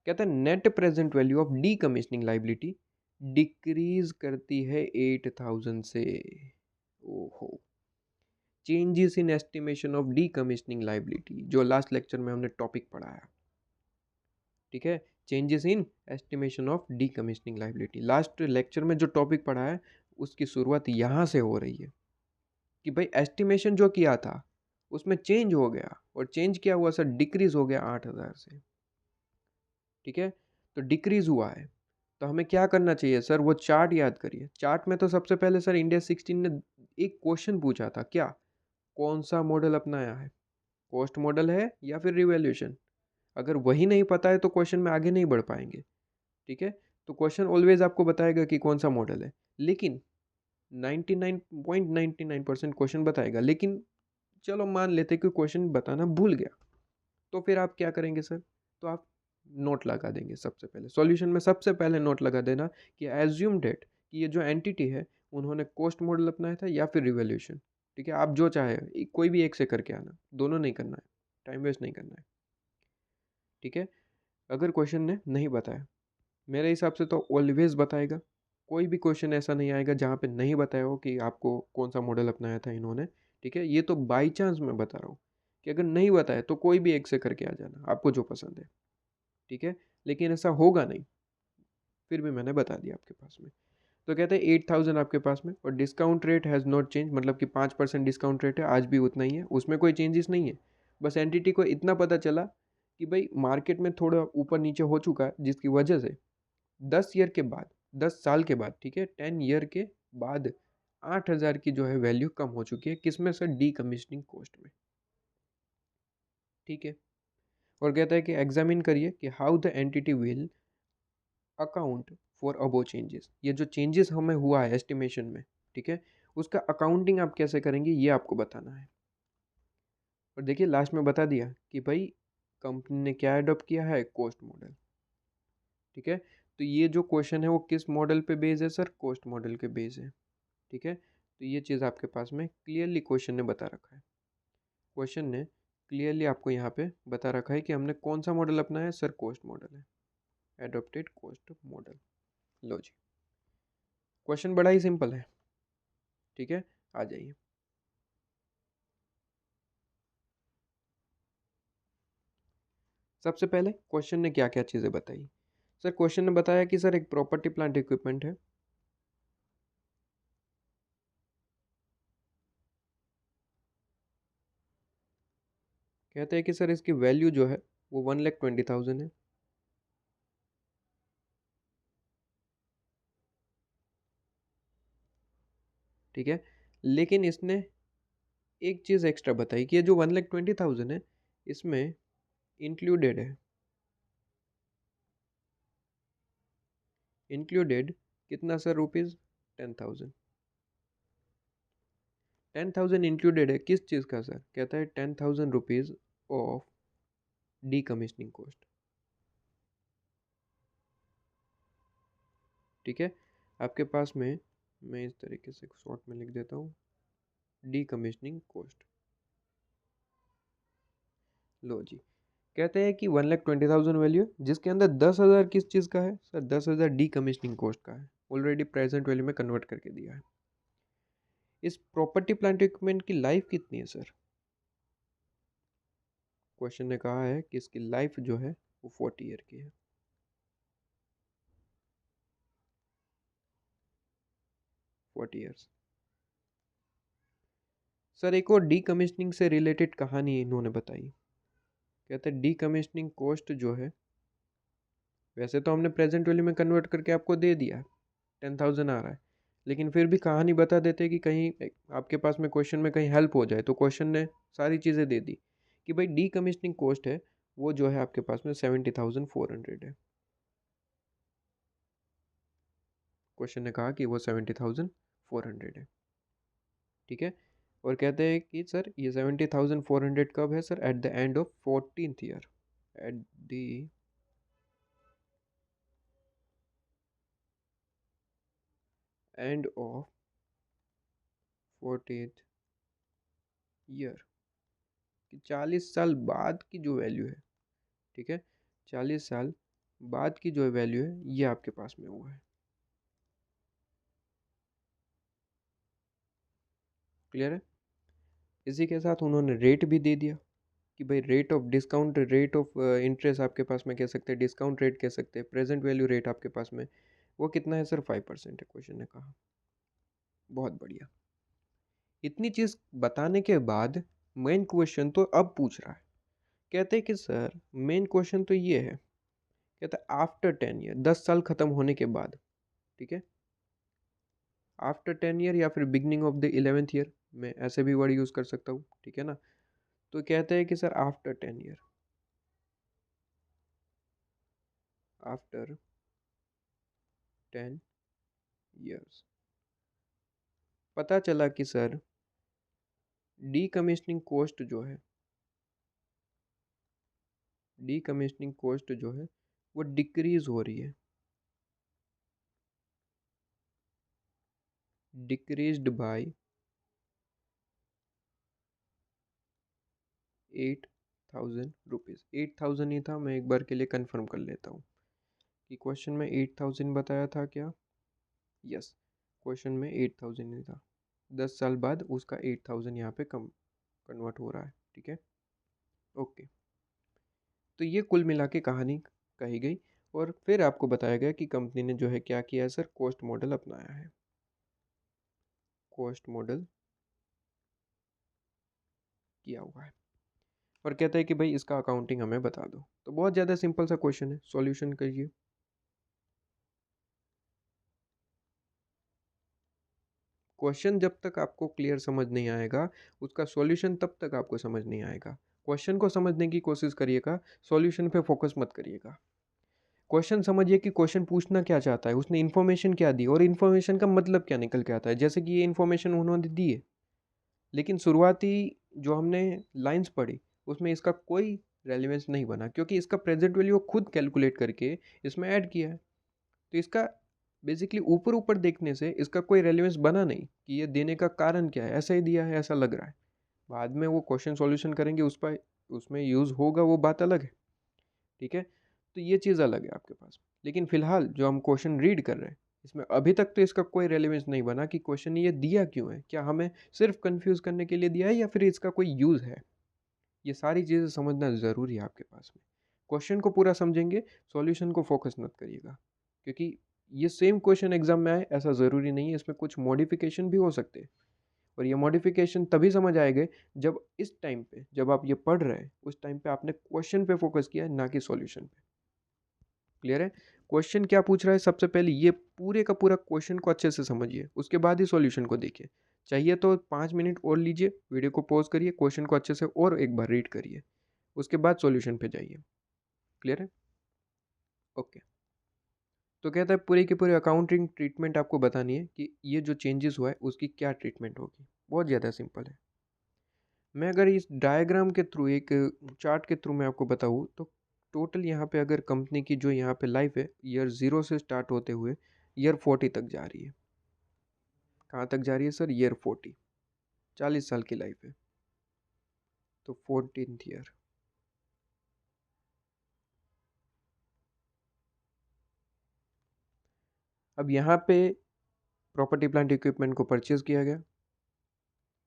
A: कहता है net present value of D commissioning liability decrease करती है 8,000 से। ओहो, changes in estimation of D commissioning liability, जो लास्ट लेक्चर में हमने टॉपिक पढ़ाया। ठीक है, changes in estimation of D commissioning liability, last lecture में जो टॉपिक पढ़ा है उसकी शुरुआत यहाँ से हो रही है कि भाई एस्टिमेशन जो किया था उसमें चेंज हो गया, और चेंज क्या हुआ सर? डिक्रीज हो गया 8,000 से। ठीक है, तो डिक्रीज हुआ है, तो हमें क्या करना चाहिए सर? वो चार्ट याद करिए। चार्ट में तो सबसे पहले सर इंडिया 16 ने एक क्वेश्चन पूछा था, क्या? कौन सा मॉडल अपनाया है? कॉस्ट मॉडल है या फिर रिवैल्यूएशन? अगर वही नहीं पता है तो क्वेश्चन में आगे नहीं बढ़ पाएंगे। ठीक है, तो क्वेश्चन ऑलवेज आपको बताएगा कि कौन सा मॉडल है, लेकिन 99.99% क्वेश्चन बताएगा, लेकिन चलो मान लेते कि क्वेश्चन बताना भूल गया, तो फिर आप क्या करेंगे सर? तो आप नोट लगा देंगे सबसे पहले, सॉल्यूशन में सबसे पहले नोट लगा देना कि एज्यूम डेट कि ये जो एंटिटी है उन्होंने कोस्ट मॉडल अपनाया था या फिर रिवॉल्यूशन। ठीक है, आप जो चाहे कोई भी एक से करके आना, दोनों नहीं करना है, टाइम वेस्ट नहीं करना है। ठीक है, अगर क्वेश्चन ने नहीं बताया, मेरे हिसाब से तो ऑलवेज बताएगा, कोई भी क्वेश्चन ऐसा नहीं आएगा जहाँ पे नहीं बताया हो कि आपको कौन सा मॉडल अपनाया था इन्होंने। ठीक है, ये तो बाई चांस मैं बता रहा हूँ कि अगर नहीं बताया तो कोई भी एक से करके आ जाना, आपको जो पसंद है। ठीक है, लेकिन ऐसा होगा नहीं, फिर भी मैंने बता दिया आपके पास में। तो कहते हैं 8000 आपके पास में, और discount rate has not change, मतलब कि 5% डिस्काउंट रेट है, आज भी उतना ही है, उसमें कोई चेंजेस नहीं है। बस एंटिटी को इतना पता चला कि भाई मार्केट में थोड़ा ऊपर नीचे हो चुका है, जिसकी वजह से 10 ईयर के बाद, 10 साल के बाद, ठीक है, 10 ईयर के बाद 8000 की जो है वैल्यू कम हो चुकी है, किसमें सर? डी कमीशनिंग कॉस्ट में। ठीक है, और कहता है कि एग्जामिन करिए कि how the entity will account for above changes, ये जो चेंजेस हमें हुआ है एस्टिमेशन में, ठीक है, उसका अकाउंटिंग आप कैसे करेंगे ये आपको बताना है। और देखिए लास्ट में बता दिया कि भाई कंपनी ने क्या अडॉप्ट किया है? Cost model. ठीक है, तो ये जो क्वेश्चन है वो किस मॉडल पे बेस है सर? कॉस्ट मॉडल के बेस है। ठीक है, तो ये चीज़ आपके पास में क्लियरली क्वेश्चन ने बता रखा है। क्वेश्चन ने क्लियरली आपको यहाँ पे बता रखा है कि हमने कौन सा मॉडल अपनाया है सर? कॉस्ट मॉडल है, एडोप्टेड कॉस्ट मॉडल। लो जी, क्वेश्चन बड़ा ही सिंपल है। ठीक है, आ जाइए। सबसे पहले क्वेश्चन ने क्या क्या चीज़ें बताई? सर क्वेश्चन ने बताया कि सर एक प्रॉपर्टी प्लांट इक्विपमेंट है, कहते हैं कि सर इसकी वैल्यू जो है वो 1,20,000 है। ठीक है, लेकिन इसने एक चीज़ एक्स्ट्रा बताई कि ये जो 1,20,000 है इसमें इंक्लूडेड है, इंक्लूडेड कितना सर? रुपीज़ 10,000। 10,000 इंक्लूडेड है किस चीज़ का सर? कहता है 10,000 rupees of D commissioning cost. ठीक है, आपके पास में मैं इस तरीके से शॉर्ट में लिख देता हूँ, डी कमीशनिंग कॉस्ट। लो जी, कहते हैं कि 1,20,000 वैल्यू जिसके अंदर 10,000 किस चीज़ का है सर? 10,000 डी कमीशनिंग कॉस्ट का है, ऑलरेडी प्रेजेंट वैल्यू में कन्वर्ट करके दिया है। इस प्रॉपर्टी प्लांट इक्विपमेंट की लाइफ कितनी है सर? क्वेश्चन ने कहा है कि इसकी लाइफ जो है वो 40 ईयर की है। 40 ईयर्स। सर एक और डी कमीशनिंग से रिलेटेड कहानी इन्होंने बताई। कहते हैं डी कमीशनिंग कॉस्ट जो है, वैसे तो हमने प्रेजेंट वैल्यू में कन्वर्ट करके आपको दे दिया, 10,000 आ रहा है, लेकिन फिर भी कहानी बता देते कि कहीं आपके पास में क्वेश्चन में कहीं हेल्प हो जाए, तो क्वेश्चन ने सारी चीज़ें दे दी कि भाई डी कमीशनिंग कॉस्ट है वो जो है आपके पास में 70,400 है। क्वेश्चन ने कहा कि वो 70,400 है। ठीक है, और कहते हैं कि सर ये 70,400 कब है sir? Eight the end of 14th year, eight the end of 14th year, कि 40 साल बाद की जो वैल्यू है। ठीक है, 40 साल बाद की जो वैल्यू है ये आपके पास में हुआ है। क्लियर है? इसी के साथ उन्होंने रेट भी दे दिया कि भाई rate of discount, rate of interest आपके पास में कह सकते हैं, डिस्काउंट रेट कह सकते हैं, प्रेजेंट वैल्यू रेट आपके पास में वो कितना है सर? 5% है, क्वेश्चन ने कहा। बहुत बढ़िया। इतनी चीज़ बताने के बाद मेन क्वेश्चन तो अब पूछ रहा है। कहते हैं कि सर मेन क्वेश्चन तो ये है, कहता है आफ्टर 10 ईयर, 10 साल खत्म होने के बाद। ठीक है, आफ्टर 10 ईयर या फिर beginning of the 11th year, मैं ऐसे भी वर्ड यूज़ कर सकता हूँ। ठीक है ना, तो कहते हैं कि sir after 10 year, after 10 years पता चला कि सर डीकमीशनिंग कॉस्ट जो है, डीकमीशनिंग कॉस्ट जो है वो डिक्रीज हो रही है, डिक्रीज्ड बाय 8,000 रुपीज़। 8,000 ही था, मैं एक बार के लिए कंफर्म कर लेता हूँ कि क्वेश्चन में 8,000 बताया था क्या। यस, क्वेश्चन में 8,000 ही था। 10 साल बाद उसका 8,000 यहाँ पे कम कन्वर्ट हो रहा है, ठीक है। ओके, तो ये कुल मिला के कहानी कही गई और फिर आपको बताया गया कि कंपनी ने जो है क्या किया है सर, कॉस्ट मॉडल अपनाया है, कॉस्ट मॉडल किया हुआ है और कहता है कि भाई इसका अकाउंटिंग हमें बता दो। तो बहुत ज़्यादा सिंपल सा क्वेश्चन है, सॉल्यूशन करिए। क्वेश्चन जब तक आपको क्लियर समझ नहीं आएगा, उसका सॉल्यूशन तब तक आपको समझ नहीं आएगा। क्वेश्चन को समझने की कोशिश करिएगा, सॉल्यूशन पे फोकस मत करिएगा। क्वेश्चन समझिए कि क्वेश्चन पूछना क्या चाहता है, उसने इन्फॉर्मेशन क्या दी और इन्फॉर्मेशन का मतलब क्या निकल के आता है। जैसे कि ये इन्फॉर्मेशन उन्होंने दी है, लेकिन शुरुआती जो हमने लाइंस पढ़ी उसमें इसका कोई रेलिवेंस नहीं बना, क्योंकि इसका प्रेजेंट वैल्यू खुद कैलकुलेट करके इसमें ऐड किया है। तो इसका बेसिकली ऊपर ऊपर देखने से इसका कोई रेलिवेंस बना नहीं कि ये देने का कारण क्या है, ऐसा ही दिया है ऐसा लग रहा है। बाद में वो क्वेश्चन सॉल्यूशन करेंगे उस पर, उसमें यूज़ होगा, वो बात अलग है, ठीक है। तो ये चीज़ अलग है आपके पास, लेकिन फिलहाल जो हम क्वेश्चन रीड कर रहे हैं इसमें अभी तक तो इसका कोई रेलिवेंस नहीं बना कि क्वेश्चन ये दिया क्यों है, क्या हमें सिर्फ कंफ्यूज करने के लिए दिया है या फिर इसका कोई यूज़ है। ये सारी चीज़ें समझना ज़रूरी है आपके पास में। क्वेश्चन को पूरा समझेंगे, सॉल्यूशन को फोकस मत करिएगा, क्योंकि ये सेम क्वेश्चन एग्जाम में आए ऐसा ज़रूरी नहीं है, इसमें कुछ मॉडिफिकेशन भी हो सकते हैं। और ये मॉडिफिकेशन तभी समझ आएंगे जब इस टाइम पे, जब आप ये पढ़ रहे हैं उस टाइम पे आपने क्वेश्चन पे फोकस किया है, ना कि सॉल्यूशन पे। क्लियर है। क्वेश्चन क्या पूछ रहा है, सबसे पहले ये पूरे का पूरा क्वेश्चन को अच्छे से समझिए, उसके बाद ही सॉल्यूशन को देखिए। चाहिए तो 5 मिनट और लीजिए, वीडियो को पॉज करिए, क्वेश्चन को अच्छे से और एक बार रीड करिए, उसके बाद सॉल्यूशन पे जाइए। क्लियर है। ओके, तो कहता है पूरी की पूरी अकाउंटिंग ट्रीटमेंट आपको बतानी है कि ये जो चेंजेस हुआ है उसकी क्या ट्रीटमेंट होगी। बहुत ज़्यादा सिंपल है। मैं अगर इस डायग्राम के थ्रू, एक चार्ट के थ्रू मैं आपको बताऊँ तो टोटल यहाँ पे अगर कंपनी की जो यहाँ पे लाइफ है, ईयर 0 से स्टार्ट होते हुए ईयर 40 तक जा रही है। कहाँ तक जा रही है सर, ईयर 40। 40 साल की लाइफ है, तो 14th ईयर। अब यहाँ पे प्रॉपर्टी प्लांट इक्विपमेंट को परचेज किया गया,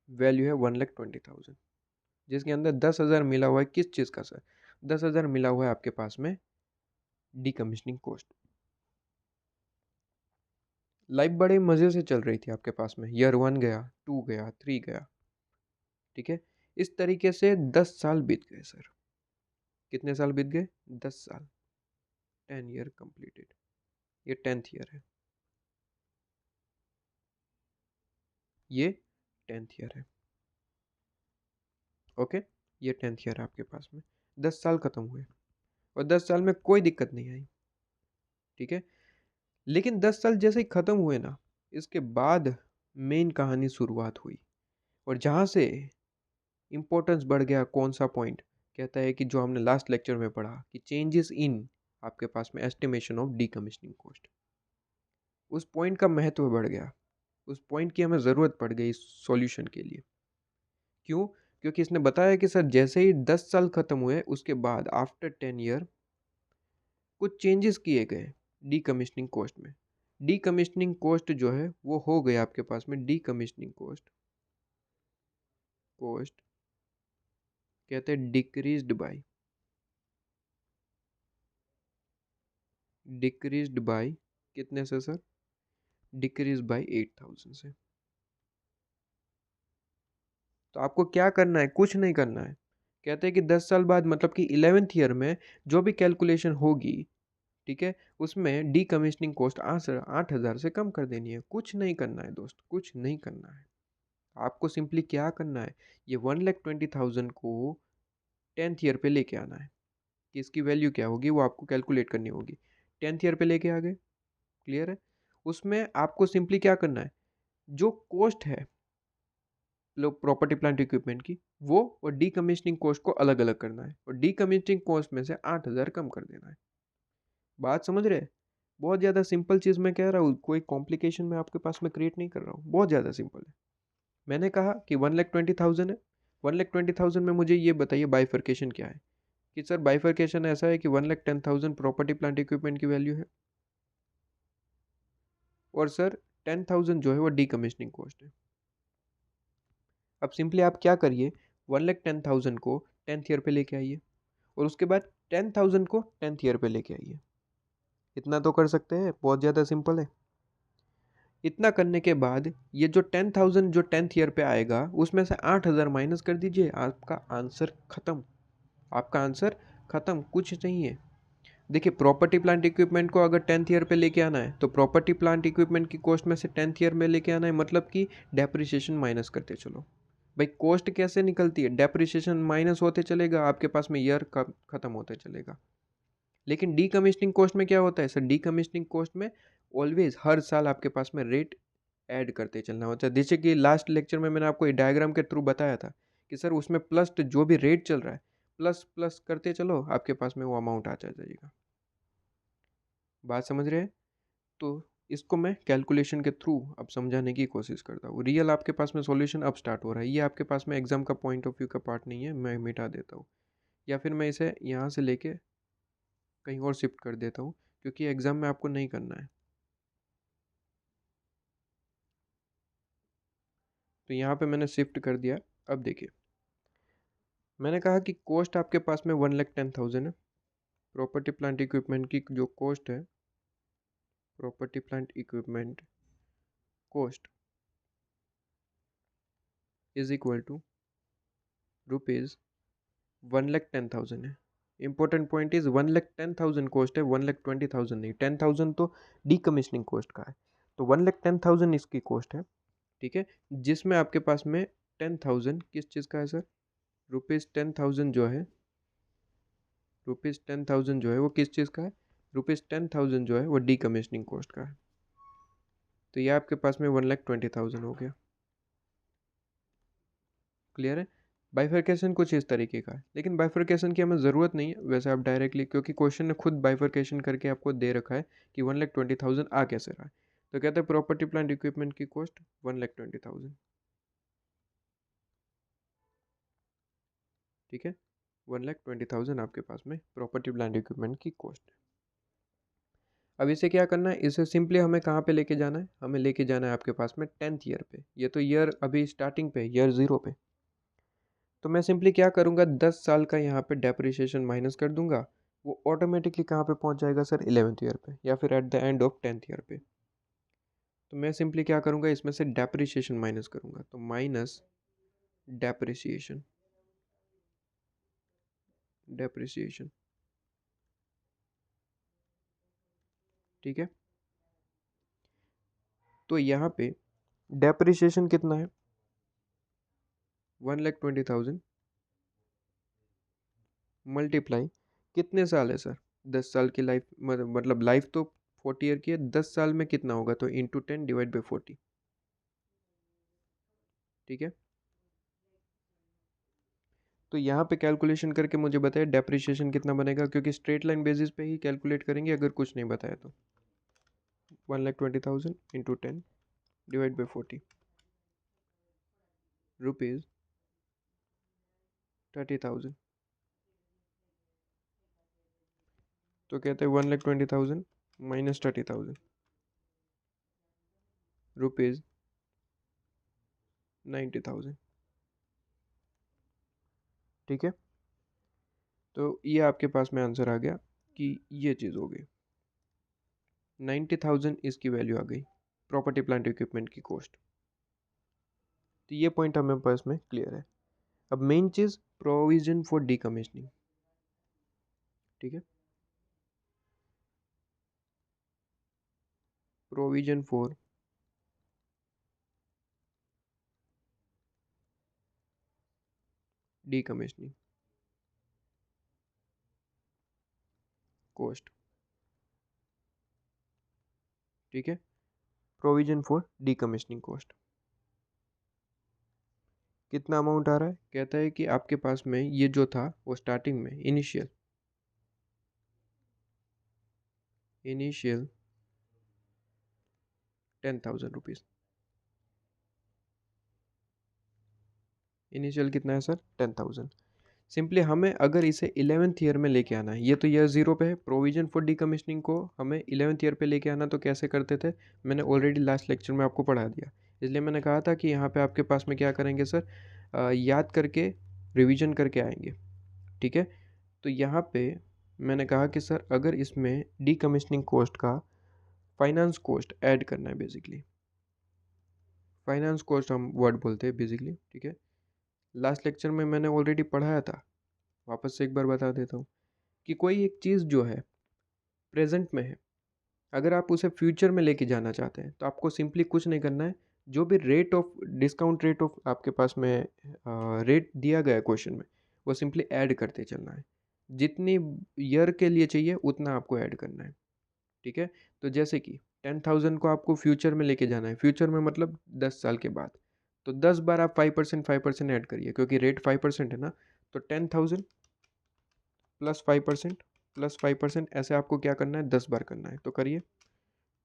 A: वैल्यू है 1,20,000, जिसके अंदर 10,000 मिला हुआ है किस चीज़ का सर, 10,000 मिला हुआ है आपके पास में डीकमीशनिंग कॉस्ट। लाइफ बड़े मज़े से चल रही थी आपके पास में, ईयर 1 गया, 2 गया, 3 गया, ठीक है। इस तरीके से 10 साल बीत गए सर। कितने साल बीत गए, 10 साल। 10 ईयर कंप्लीटेड, ये 10th ईयर है, ये 10th ईयर है। ओके, ये 10th ईयर है आपके पास में। 10 साल ख़त्म हुए और 10 साल में कोई दिक्कत नहीं आई, ठीक है। लेकिन 10 साल जैसे ही ख़त्म हुए ना, इसके बाद मेन कहानी शुरुआत हुई, और जहाँ से इम्पोर्टेंस बढ़ गया। कौन सा पॉइंट, कहता है कि जो हमने लास्ट लेक्चर में पढ़ा कि चेंजेस इन आपके पास में एस्टिमेशन ऑफ डीकमीशनिंग कॉस्ट, उस पॉइंट का महत्व बढ़ गया, उस पॉइंट की हमें ज़रूरत पड़ गई सॉल्यूशन के लिए। क्यों, क्योंकि इसने बताया कि सर जैसे ही 10 साल ख़त्म हुए उसके बाद आफ्टर 10 ईयर कुछ चेंजेस किए गए डीकमीशनिंग कॉस्ट में। डीकमीशनिंग कॉस्ट जो है वो हो गई आपके पास में, डीकमीशनिंग कॉस्ट, कॉस्ट कहते हैं डिक्रीज्ड बाय, डिक्रीज्ड बाय कितने से सर, डिक्रीज बाय 8,000 से। तो आपको क्या करना है, कुछ नहीं करना है। कहते हैं कि 10 साल बाद मतलब कि 11th ईयर में जो भी कैलकुलेशन होगी, ठीक है, उसमें डीकमीशनिंग कॉस्ट 8,000 से कम कर देनी है। कुछ नहीं करना है दोस्त, कुछ नहीं करना है। आपको सिंपली क्या करना है, ये 1,20,000 को 10th ईयर पे लेके आना है कि इसकी वैल्यू क्या होगी, वो आपको कैलकुलेट करनी होगी। 10th ईयर पे लेके आ गए, क्लियर है। उसमें आपको सिंपली क्या करना है, जो कॉस्ट है लोग प्रॉपर्टी प्लांट इक्विपमेंट की, वो और डीकमीशनिंग कॉस्ट को अलग अलग करना है और डीकमीशनिंग कॉस्ट में से 8,000 कम कर देना है। बात समझ रहे हैं? बहुत ज़्यादा सिंपल चीज़ मैं कह रहा हूँ, कोई कॉम्प्लिकेशन मैं आपके पास में क्रिएट नहीं कर रहा हूँ, बहुत ज़्यादा सिंपल है। मैंने कहा कि 1,20,000 है, 1,20,000 में मुझे ये बताइए बाइफर्केशन क्या है, कि सर बाइफर्केशन ऐसा है कि 1,10,000 प्रॉपर्टी प्लांट इक्विपमेंट की वैल्यू है और सर 10,000 जो है वो डीकमीशनिंग कॉस्ट है। अब सिंपली आप क्या करिए, 1,10,000 को 10th ईयर पे लेके आइए और उसके बाद 10,000 को 10th ईयर पे लेके आइए। इतना तो कर सकते हैं, बहुत ज़्यादा सिंपल है। इतना करने के बाद ये जो 10,000 जो 10th ईयर पे आएगा उसमें से 8,000 माइनस कर दीजिए, आपका आंसर खत्म। आपका आंसर खत्म, कुछ नहीं है। देखिए प्रॉपर्टी प्लांट इक्विपमेंट को अगर 10th ईयर पे लेके आना है तो प्रॉपर्टी प्लांट इक्विपमेंट की कॉस्ट में से 10th ईयर में लेके आना है, मतलब कि डेप्रिसिएशन माइनस करते चलो। भाई कॉस्ट कैसे निकलती है, डेप्रिसिएशन माइनस होते चलेगा, आपके पास में ईयर खत्म होते चलेगा। लेकिन डीकमीशनिंग कॉस्ट में क्या होता है सर, डीकमीशनिंग कॉस्ट में ऑलवेज हर साल आपके पास में रेट ऐड करते चलना होता है। जैसे कि लास्ट लेक्चर में मैंने आपको डायग्राम के थ्रू बताया था कि सर उसमें प्लस जो भी रेट चल रहा है प्लस प्लस करते चलो, आपके पास में वो अमाउंट आ जाएगा। बात समझ रहे हैं? तो इसको मैं कैलकुलेशन के थ्रू अब समझाने की कोशिश करता हूँ। रियल आपके पास में सॉल्यूशन अब स्टार्ट हो रहा है, ये आपके पास में एग्जाम का पॉइंट ऑफ व्यू का पार्ट नहीं है, मैं मिटा देता हूँ या फिर मैं इसे यहाँ से लेके कहीं और शिफ्ट कर देता हूँ, क्योंकि एग्जाम में आपको नहीं करना है। तो यहाँ पे मैंने शिफ्ट कर दिया। अब देखिए मैंने कहा कि कॉस्ट आपके पास में 1,10,000 है। प्रॉपर्टी प्लांट इक्विपमेंट की जो कॉस्ट है, property plant equipment cost is equal to rupees 1,10,000 है। इंपॉर्टेंट पॉइंट इज 1,10,000 कॉस्ट है, 1,20,000 नहीं। 10,000 तो डीकमीशनिंग कॉस्ट का है, तो 1,10,000 इसकी कॉस्ट है। ठीक है, जिसमें आपके पास में 10,000 किस चीज़ का है सर, रुपीज़ 10,000 जो है, रुपीज़ 10,000 जो है वो किस चीज़ का है, रुपीज़ 10,000 जो है वो डीकमीशनिंग कॉस्ट का है। तो ये आपके पास में 1,20,000 हो गया। क्लियर है? बाइफरकेशन कुछ इस तरीके का है, लेकिन बाइफरकेशन की हमें ज़रूरत नहीं है वैसे, आप डायरेक्टली, क्योंकि क्वेश्चन ने खुद बाइफरकेशन करके आपको दे रखा है कि 1,20,000 आ कैसे रहा है। तो कहते हैं प्रॉपर्टी प्लांट इक्विपमेंट की कॉस्ट 1,20,000। ठीक है, 1,20,000 आपके पास में प्रॉपर्टी प्लांट इक्विपमेंट की कॉस्ट है। अब इसे क्या करना है, इसे सिंपली हमें कहाँ पे लेके जाना है, हमें लेके जाना है आपके पास में 10th ईयर पे। ये तो ईयर अभी स्टार्टिंग पे, ईयर 0 पे। तो मैं सिंपली क्या करूँगा, 10 साल का यहाँ पे डेप्रिसिएशन माइनस कर दूंगा, वो ऑटोमेटिकली कहाँ पे पहुँच जाएगा सर, 11th ईयर पे या फिर eight the end of 10th year पे। तो मैं सिंपली क्या करूँगा, इसमें से डेप्रिसिएशन माइनस करूँगा, तो माइनस डेप्रिसिएशन, डेप्रिसिएशन। ठीक है, तो यहाँ पे डेप्रिसिएशन कितना है, 1,20,000 मल्टीप्लाई कितने साल है सर, 10 साल की लाइफ, मतलब लाइफ तो 40 ईयर की है, 10 साल में कितना होगा, तो इंटू 10 डिवाइड बाई 40। ठीक है, तो यहाँ पे कैलकुलेशन करके मुझे बताए डेप्रिसिएशन कितना बनेगा, क्योंकि स्ट्रेट लाइन बेसिस पे ही कैलकुलेट करेंगे अगर कुछ नहीं बताया तो। 1,20,000 इंटू 10 डिवाइड बाई 40, रुपीज़ 30,000। तो कहते हैं 1,20,000 माइनस 30,000, रुपीज़ 90,000। ठीक है, तो ये आपके पास में आंसर आ गया कि ये चीज़ हो गई, 90,000 इसकी वैल्यू आ गई प्रॉपर्टी प्लांट इक्विपमेंट की कॉस्ट। तो ये पॉइंट हमें पास में क्लियर है। अब main cheese provision for decommissioning. ठीक है, प्रोविजन फॉर डीकमीशनिंग कॉस्ट। ठीक है, प्रोविजन फॉर डीकमीशनिंग कॉस्ट। कितना अमाउंट आ रहा है? कहता है कि आपके पास में ये जो था वो स्टार्टिंग में इनिशियल 10,000 रुपीज़। इनिशियल कितना है सर? 10,000। सिंपली हमें अगर इसे 11th ईयर में लेके आना है, ये तो ईयर 0 पे है, प्रोविजन फॉर डीकमीशनिंग को हमें 11th ईयर पे लेके आना, तो कैसे करते थे? मैंने ऑलरेडी लास्ट लेक्चर में आपको पढ़ा दिया, इसलिए मैंने कहा था कि यहाँ पे आपके पास में क्या करेंगे सर, याद करके रिवीजन करके आएंगे, ठीक है। तो यहाँ पे मैंने कहा कि सर अगर इसमें डीकमीशनिंग कॉस्ट का फाइनेंस कॉस्ट ऐड करना है, बेसिकली फाइनेंस कॉस्ट हम वर्ड बोलते हैं बेसिकली, ठीक है। लास्ट लेक्चर में मैंने ऑलरेडी पढ़ाया था, वापस से एक बार बता देता हूँ कि कोई एक चीज़ जो है प्रेजेंट में है, अगर आप उसे फ्यूचर में लेके जाना चाहते हैं तो आपको सिंपली कुछ नहीं करना है, जो भी rate of discount rate of आपके पास में रेट दिया गया है क्वेश्चन में, वो सिंपली ऐड करते चलना है। जितनी ईयर के लिए चाहिए उतना आपको ऐड करना है, ठीक है। तो जैसे कि 10,000 को आपको फ्यूचर में लेके जाना है, फ्यूचर में मतलब 10 साल के बाद, तो 10 बार आप 5% ऐड करिए, क्योंकि रेट 5% है ना। तो 10,000 प्लस 5% प्लस 5%, ऐसे आपको क्या करना है? 10 बार करना है, तो करिए।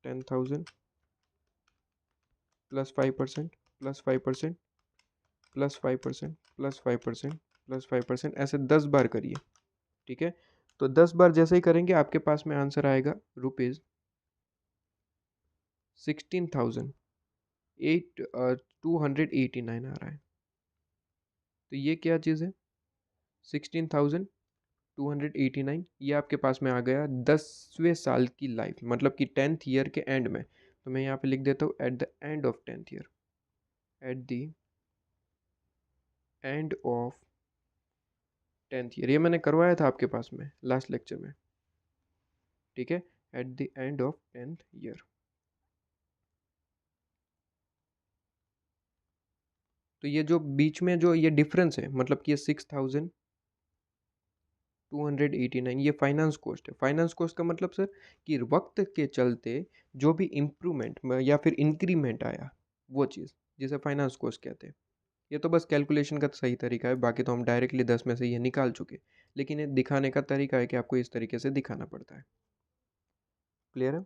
A: 10,000 plus 5% plus 5% plus 5% plus 5% plus 5%, ऐसे 10 बार करिए, ठीक है। तो 10 बार जैसे ही करेंगे आपके पास में आंसर आएगा ₹16,289 आ रहा है। तो ये क्या चीज़ है? 16,289, ये आपके पास में आ गया 10वें साल की लाइफ, मतलब कि 10th ईयर के एंड में। तो मैं यहाँ पे लिख देता हूँ eight the end of 10th year, eight the end of 10th year. ये मैंने करवाया था आपके पास में लास्ट लेक्चर में, ठीक है। Eight the end of 10th year. तो ये जो बीच में जो ये डिफरेंस है, मतलब कि ये 6,289, ये फाइनेंस कॉस्ट है। फाइनेंस कॉस्ट का मतलब सर कि वक्त के चलते जो भी इम्प्रूवमेंट या फिर इंक्रीमेंट आया, वो चीज़ जिसे फाइनेंस कॉस्ट कहते हैं। ये तो बस कैलकुलेशन का सही तरीका है, बाकी तो हम डायरेक्टली 10 में से ये निकाल चुके, लेकिन ये दिखाने का तरीका है कि आपको इस तरीके से दिखाना पड़ता है। क्लियर है?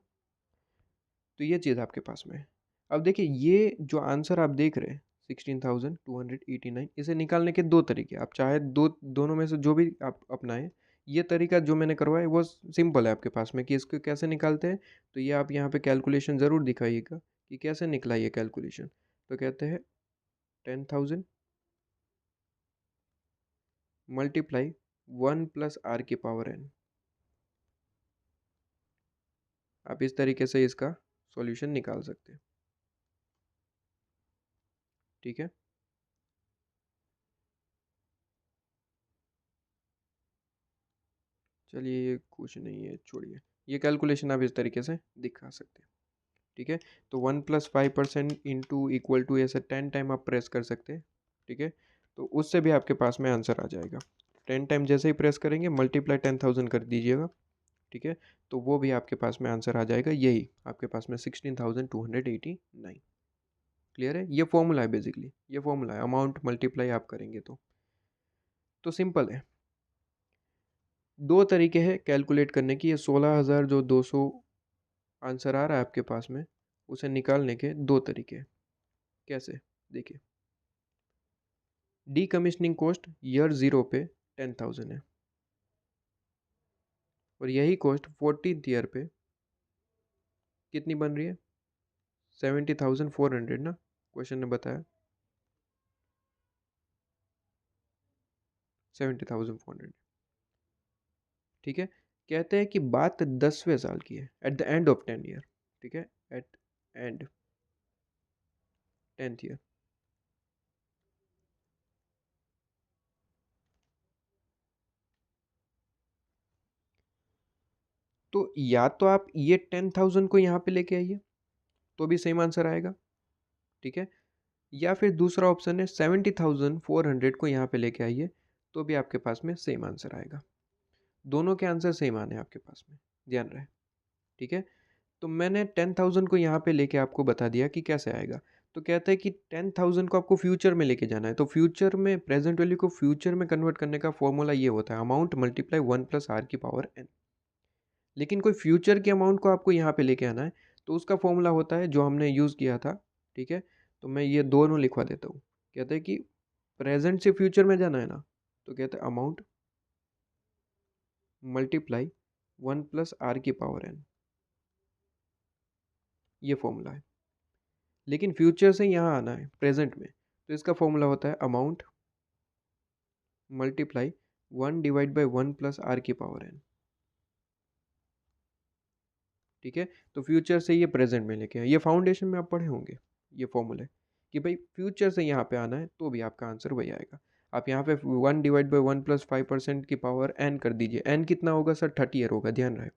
A: तो ये चीज़ आपके पास में है। अब देखिए ये जो आंसर आप देख रहे हैं 16,289, इसे निकालने के दो तरीके, आप चाहे दोनों में से जो भी आप अपनाएं। ये तरीका जो मैंने करवाया वो सिंपल है आपके पास में, कि इसको कैसे निकालते हैं। तो ये आप यहाँ पे कैलकुलेशन ज़रूर दिखाइएगा कि कैसे निकला ये कैलकुलेशन। तो कहते हैं 10,000 मल्टीप्लाई 1 + r⁴n। आप इस तरीके से इसका सॉल्यूशन निकाल सकते हैं, ठीक है। चलिए ये कुछ नहीं है, छोड़िए। ये कैलकुलेशन आप इस तरीके से दिखा सकते हैं, ठीक है। तो 1 + 5% इंटू इक्वल टू ऐसे 10 टाइम आप प्रेस कर सकते हैं, ठीक है। तो उससे भी आपके पास में आंसर आ जाएगा। 10 टाइम जैसे ही प्रेस करेंगे मल्टीप्लाई 10,000 कर दीजिएगा, ठीक है। तो वो भी आपके पास में आंसर आ जाएगा, यही आपके पास में 16,289। क्लियर है? ये फॉर्मूला है बेसिकली, ये फॉर्मूला है, अमाउंट मल्टीप्लाई आप करेंगे तो सिंपल है। दो तरीके हैं कैलकुलेट करने की। ये 16,000 जो 200 आंसर आ रहा है आपके पास में, उसे निकालने के दो तरीके हैं। कैसे? देखिए, डीकमीशनिंग कॉस्ट ईयर 0 पे 10,000 है, और यही कॉस्ट 14th ईयर पे कितनी बन रही है? 70,400 ना, क्वेश्चन ने बताया 70,400, ठीक है। कहते हैं कि बात 10वें साल की है, eight the end of 10 year, ठीक है, एट एंड 10th ईयर। तो या तो आप ये 10,000 को यहाँ पे लेके आइए तो भी सेम आंसर आएगा, ठीक है। या फिर दूसरा ऑप्शन है 70,400 को यहाँ पे लेके आइए, तो भी आपके पास में सेम आंसर आएगा। दोनों के आंसर सेम आने हैं आपके पास में, ध्यान रहे, ठीक है। तो मैंने 10,000 को यहाँ पे लेके आपको बता दिया कि कैसे आएगा। तो कहता है कि 10,000 को आपको फ्यूचर में लेके जाना है, तो फ्यूचर में प्रेजेंट वैल्यू को फ्यूचर में कन्वर्ट करने का फॉर्मूला ये होता है, अमाउंट मल्टीप्लाई 1 प्लस आर की पावर एन। लेकिन कोई फ्यूचर के अमाउंट को आपको यहाँ पे लेके आना है, तो उसका फॉर्मूला होता है जो हमने यूज़ किया था, ठीक है। तो मैं ये दोनों लिखवा देता हूँ। कहते हैं कि प्रेजेंट से फ्यूचर में जाना है ना, तो कहते हैं अमाउंट मल्टीप्लाई 1 प्लस आर की पावर एन, ये फॉर्मूला है। लेकिन फ्यूचर से यहाँ आना है प्रेजेंट में, तो इसका फॉर्मूला होता है amount multiply 1 divide by 1 plus R की पावर एन, ठीक है। तो फ्यूचर से ये प्रेजेंट में लेके आए, ये फाउंडेशन में आप पढ़े होंगे ये फॉर्मूले, कि भाई फ्यूचर से यहाँ पे आना है तो भी आपका आंसर वही आएगा। आप यहाँ पे 1 डिवाइड बाई 1 प्लस 5% की पावर एन कर दीजिए। एन कितना होगा सर? 30 ईयर होगा, ध्यान रहे।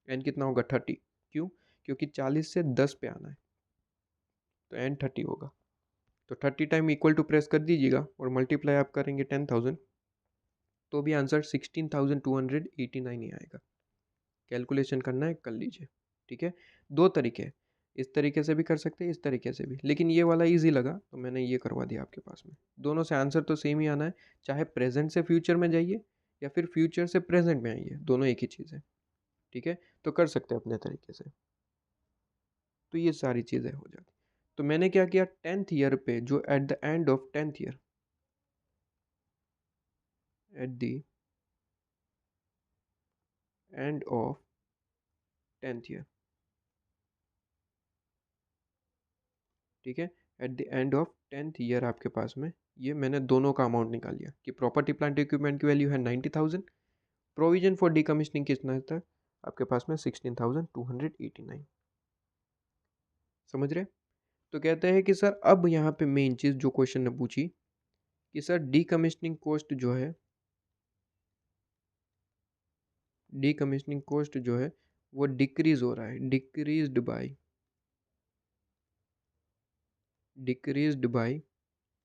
A: एन कितना होगा? 30। क्यों? क्योंकि 40 से 10 पे आना है, तो एन 30 होगा। तो 30 टाइम इक्वल टू प्रेस कर दीजिएगा और मल्टीप्लाई आप करेंगे 10,000, तो भी आंसर 16,289 ही आएगा। कैलकुलेशन करना है कर लीजिए, ठीक है। दो तरीके हैं, इस तरीके से भी कर सकते हैं, इस तरीके से भी, लेकिन ये वाला इजी लगा तो मैंने ये करवा दिया आपके पास में। दोनों से आंसर तो सेम ही आना है, चाहे प्रेजेंट से फ्यूचर में जाइए या फिर फ्यूचर से प्रेजेंट में आइए, दोनों एक ही चीज़ है, ठीक है। तो कर सकते हैं अपने तरीके से, तो ये सारी चीज़ें हो जाती। तो मैंने क्या किया, 10th ईयर पे जो eight the end of 10th year, eight the end of 10th year, ठीक है, eight the end of 10th year आपके पास में ये मैंने दोनों का अमाउंट निकाल लिया कि प्रॉपर्टी प्लांट इक्विपमेंट की वैल्यू है 90,000, प्रोविजन फॉर डीकमिशनिंग कितना था आपके पास में 16,289। समझ रहे? तो कहते हैं कि सर अब यहाँ पे मेन चीज़ जो क्वेश्चन ने पूछी कि सर डीकमिशनिंग कॉस्ट जो है, डीकमिशनिंग कॉस्ट जो है वो डिक्रीज हो रहा है, डिक्रीज्ड बाय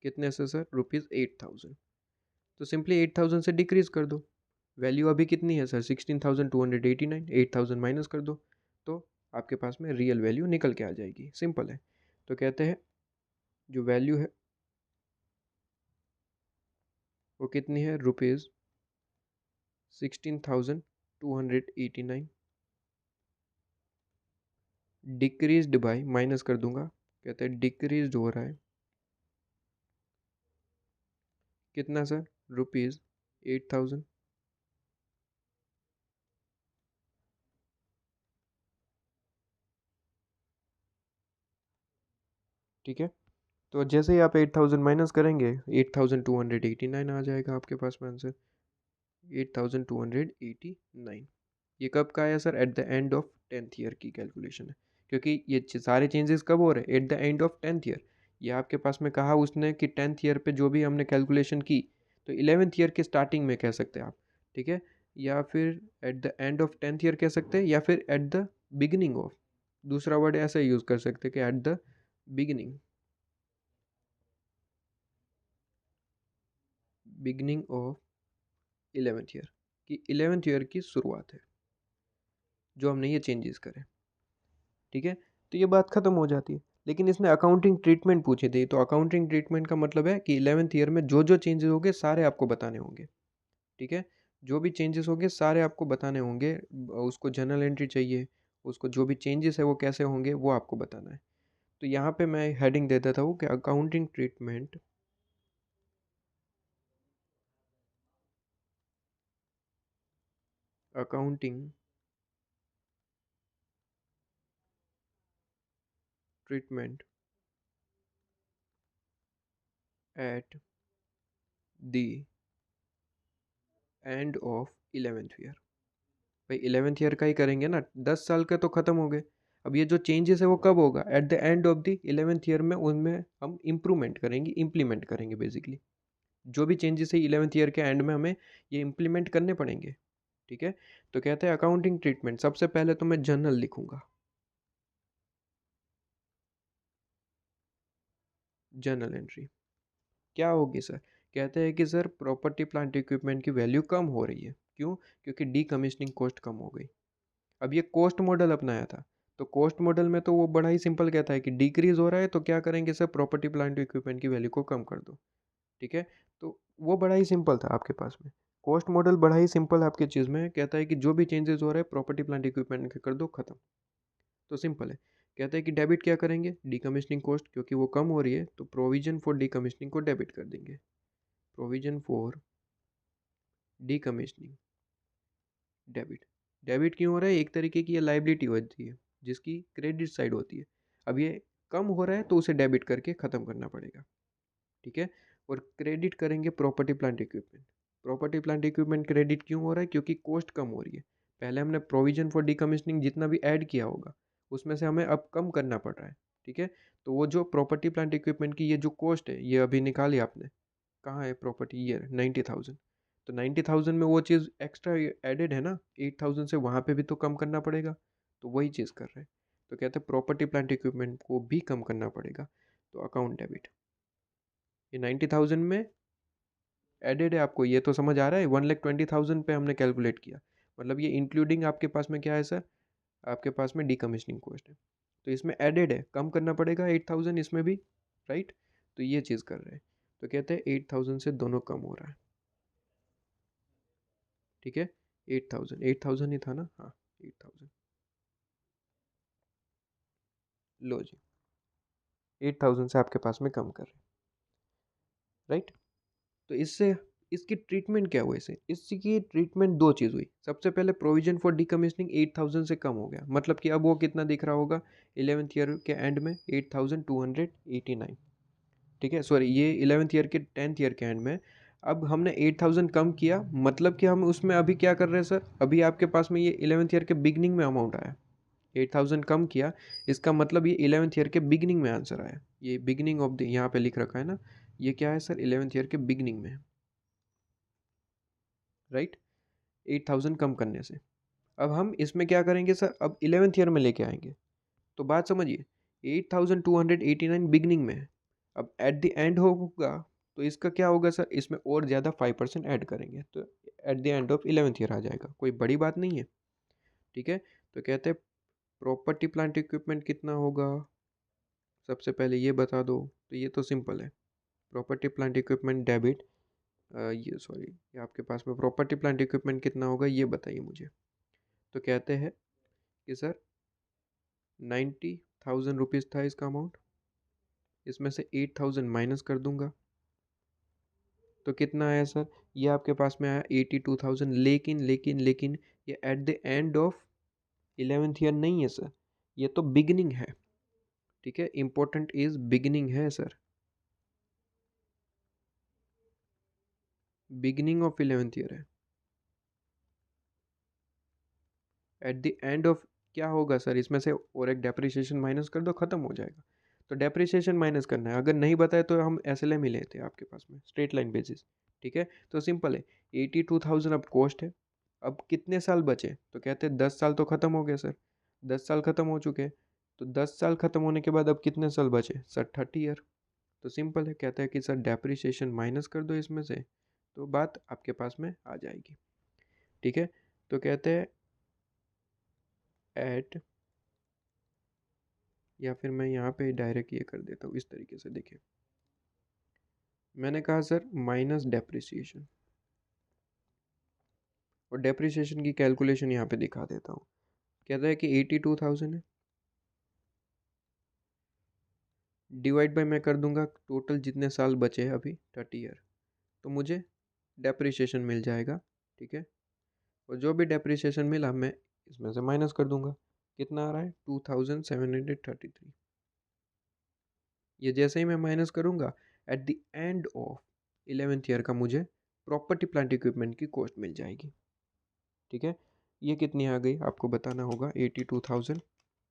A: कितने से सर? ₹8,000। तो सिंपली 8,000 से डिक्रीज कर दो। वैल्यू अभी कितनी है सर? 16,289, 8,000 माइनस कर दो, तो आपके पास में रियल वैल्यू निकल के आ जाएगी। सिंपल है। तो कहते हैं जो वैल्यू है वो कितनी है? ₹16,289 डिक्रीज्ड बाय, माइनस कर दूंगा, कहते हैं डिक्रीज्ड हो रहा है कितना सर? ₹8,000। ठीक है। तो जैसे ही आप 8,000 माइनस करेंगे 8,289 आ जाएगा आपके पास में आंसर, 8,289। ये कब का आया sir? Eight the end of 10th year की कैलकुलेशन है, क्योंकि ये सारे चेंजेस कब हो रहे हैं? Eight the end of 10th year. ये आपके पास में कहा उसने कि 10th ईयर पे जो भी हमने कैलकुलेशन की, तो 11th ईयर के स्टार्टिंग में कह सकते हैं आप, ठीक है, या फिर eight the end of 10th year कह सकते हैं, या फिर एट द बिगिनिंग ऑफ, दूसरा वर्ड ऐसा यूज़ कर सकते हैं कि at the beginning, beginning of 11th year, कि 11th ईयर की शुरुआत है जो हमने ये चेंजेस करे, ठीक है। तो ये बात ख़त्म हो जाती है। लेकिन इसने अकाउंटिंग ट्रीटमेंट पूछे थे, तो अकाउंटिंग ट्रीटमेंट का मतलब है कि 11th ईयर में जो जो चेंजेस होंगे सारे आपको बताने होंगे, ठीक है। जो भी चेंजेस होंगे सारे आपको बताने होंगे, उसको जर्नल एंट्री चाहिए, उसको जो भी चेंजेस है वो कैसे होंगे वो आपको बताना है। तो यहाँ पे मैं हेडिंग दे देता हूँ कि accounting treatment, accounting treatment at the end of 11th year. भाई 11th ईयर का ही करेंगे ना, 10 साल का तो ख़त्म हो गए। अब ये जो चेंजेस है वो कब होगा? Eight the end of the 11th year में, उनमें हम इम्प्रूवमेंट करेंगे, इम्प्लीमेंट करेंगे बेसिकली। जो भी चेंजेस है 11th ईयर के एंड में हमें ये इम्प्लीमेंट करने पड़ेंगे, ठीक है। तो कहते हैं अकाउंटिंग ट्रीटमेंट, सबसे पहले तो मैं जर्नल लिखूंगा, जर्नल एंट्री क्या होगी सर? कहते हैं कि सर प्रॉपर्टी प्लांट इक्विपमेंट की वैल्यू कम हो रही है। क्यों? क्योंकि डी कमीशनिंग कॉस्ट कम हो गई। अब ये कॉस्ट मॉडल अपनाया था, तो कॉस्ट मॉडल में तो वो बड़ा ही सिंपल कहता है कि डिक्रीज हो रहा है तो क्या करेंगे सर, प्रॉपर्टी प्लांट इक्विपमेंट की वैल्यू को कम कर दो। ठीक है, तो वो बड़ा ही सिंपल था आपके पास में। कॉस्ट मॉडल बड़ा ही सिंपल आपके चीज़ में कहता है कि जो भी चेंजेस हो रहे हैं प्रॉपर्टी प्लांट इक्विपमेंट के कर दो खत्म। तो सिंपल है। कहते हैं कि डेबिट क्या करेंगे, डीकमीशनिंग कॉस्ट, क्योंकि वो कम हो रही है तो प्रोविजन फॉर डीकमीशनिंग को डेबिट कर देंगे। Provision for decommissioning debit. Debit क्यों हो रहा है, एक तरीके की ये लाइबिलिटी होती है जिसकी क्रेडिट साइड होती है। अब ये कम हो रहा है तो उसे डेबिट करके ख़त्म करना पड़ेगा। ठीक है, और क्रेडिट करेंगे property plant equipment. Property plant equipment credit क्यों हो रहा है, क्योंकि कॉस्ट कम हो रही है। पहले हमने प्रोविजन फॉर डीकमीशनिंग जितना भी ऐड किया होगा उसमें से हमें अब कम करना पड़ रहा है। ठीक है, तो वो जो प्रॉपर्टी प्लांट इक्विपमेंट की ये जो कॉस्ट है ये अभी निकाली आपने, कहाँ है प्रॉपर्टी ईयर 90,000, तो 90,000 में वो चीज़ एक्स्ट्रा एडेड है ना, 8,000 से वहाँ पे भी तो कम करना पड़ेगा। तो वही चीज़ कर रहे हैं। तो कहते हैं प्रॉपर्टी प्लांट इक्विपमेंट को भी कम करना पड़ेगा, तो अकाउंट डेबिट। ये 90,000 में एडेड है, आपको ये तो समझ आ रहा है। 1,20,000 पे हमने कैलकुलेट किया, मतलब ये इंक्लूडिंग आपके पास में क्या है सर, आपके पास में डीकमीशनिंग कॉस्ट है। तो इसमें एडेड है, कम करना पड़ेगा 8,000 इसमें भी, राइट। तो ये चीज़ कर रहे हैं। तो कहते हैं 8,000 से दोनों कम हो रहा है। ठीक है, 8,000 ही था ना, हाँ 8,000। लो जी, 8,000 से आपके पास में कम कर रहे हैं, राइट। तो इससे इसकी ट्रीटमेंट क्या हुई, इसे इसकी ट्रीटमेंट दो चीज़ हुई। सबसे पहले प्रोविजन फॉर डीकमीशनिंग 8,000 से कम हो गया, मतलब कि अब वो कितना दिख रहा होगा 11th ईयर के एंड में 8,289। ठीक है, सॉरी ये 11th ईयर के 10th ईयर के एंड में। अब हमने 8,000 कम किया, मतलब कि हम उसमें अभी क्या कर रहे हैं सर, अभी आपके पास में ये 11th ईयर के बिगनिंग में अमाउंट आया। 8,000 कम किया, इसका मतलब ये 11th ईयर के बिगनिंग में आंसर आया। ये बिगनिंग ऑफ द यहाँ पे लिख रखा है ना, ये क्या है सर, 11th ईयर के बिगनिंग में, राइट। 8,000 कम करने से अब हम इसमें क्या करेंगे सर, अब 11th ईयर में लेके आएंगे। तो बात समझिए, 8,289 बिगनिंग में है, अब एट द एंड होगा तो इसका क्या होगा सर, इसमें और ज़्यादा 5% ऐड करेंगे तो at the end of 11th year आ जाएगा, कोई बड़ी बात नहीं है। ठीक है, तो कहते हैं प्रॉपर्टी प्लांट इक्विपमेंट कितना होगा, सबसे पहले ये बता दो। तो ये तो सिंपल है, प्रॉपर्टी प्लांट इक्विपमेंट डेबिट, ये सॉरी, ये आपके पास में प्रॉपर्टी प्लांट इक्विपमेंट कितना होगा ये बताइए मुझे। तो कहते हैं कि सर 90,000 रुपीज़ था इसका अमाउंट, इसमें से 8,000 माइनस कर दूंगा तो कितना आया सर, ये आपके पास में आया 82,000। लेकिन लेकिन लेकिन ये eight the end of 11th year नहीं है सर, ये तो बिगिनिंग है। ठीक है, इंपॉर्टेंट इज बिगिनिंग है sir, beginning of 11th year है। एट द एंड ऑफ क्या होगा सर, इसमें से और एक डेप्रिसिएशन माइनस कर दो, खत्म हो जाएगा। तो डेप्रिसिएशन माइनस करना है, अगर नहीं बताए तो हम एसएलएम ही लेते हैं आपके पास में स्ट्रेट लाइन बेसिस। ठीक है, तो सिंपल है, 82,000 अब कॉस्ट है। अब कितने साल बचे, तो कहते हैं 10 साल तो ख़त्म हो गए सर, 10 साल ख़त्म हो चुके हैं। तो 10 साल ख़त्म होने के बाद अब कितने साल बचे सर, 30 ईयर। तो सिंपल है, कहता है कि सर डेप्रिसिएशन माइनस कर दो इसमें से, तो बात आपके पास में आ जाएगी। ठीक है, तो कहते हैं एट, या फिर मैं यहाँ पे डायरेक्ट ये कर देता हूँ इस तरीके से, देखिए मैंने कहा सर माइनस डेप्रिसिएशन, और डेप्रिसिएशन की कैलकुलेशन यहाँ पे दिखा देता हूँ। कहता है कि 82,000 है, डिवाइड बाय मैं कर दूंगा टोटल जितने साल बचे हैं अभी 30 ईयर, तो मुझे डेप्रिसिएशन मिल जाएगा। ठीक है, और जो भी डेप्रिसिएशन मिला मैं इसमें से माइनस कर दूंगा, कितना आ रहा है 2,733। ये जैसे ही मैं माइनस करूंगा eight the end of 11th year का मुझे प्रॉपर्टी प्लांट इक्विपमेंट की कॉस्ट मिल जाएगी। ठीक है, ये कितनी आ गई आपको बताना होगा, 82,000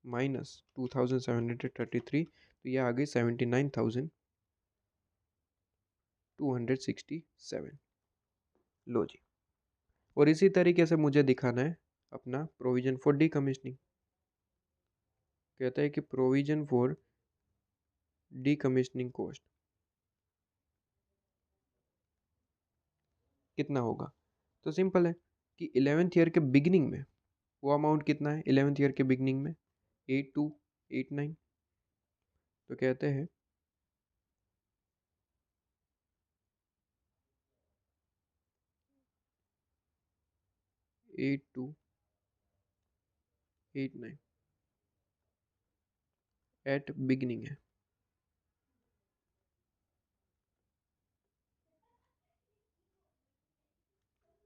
A: माइनस 2,733, तो ये आ गई 79,267। लो जी, और इसी तरीके से मुझे दिखाना है अपना प्रोविजन फॉर डीकमीशनिंग। कहता है कि प्रोविजन फॉर डीकमीशनिंग कॉस्ट कितना होगा। तो सिंपल है कि 11th ईयर के बिगिनिंग में वो अमाउंट कितना है 11th ईयर के बिगिनिंग में, 82, 89। तो कहते हैं 82, 89 एट बिगनिंग है।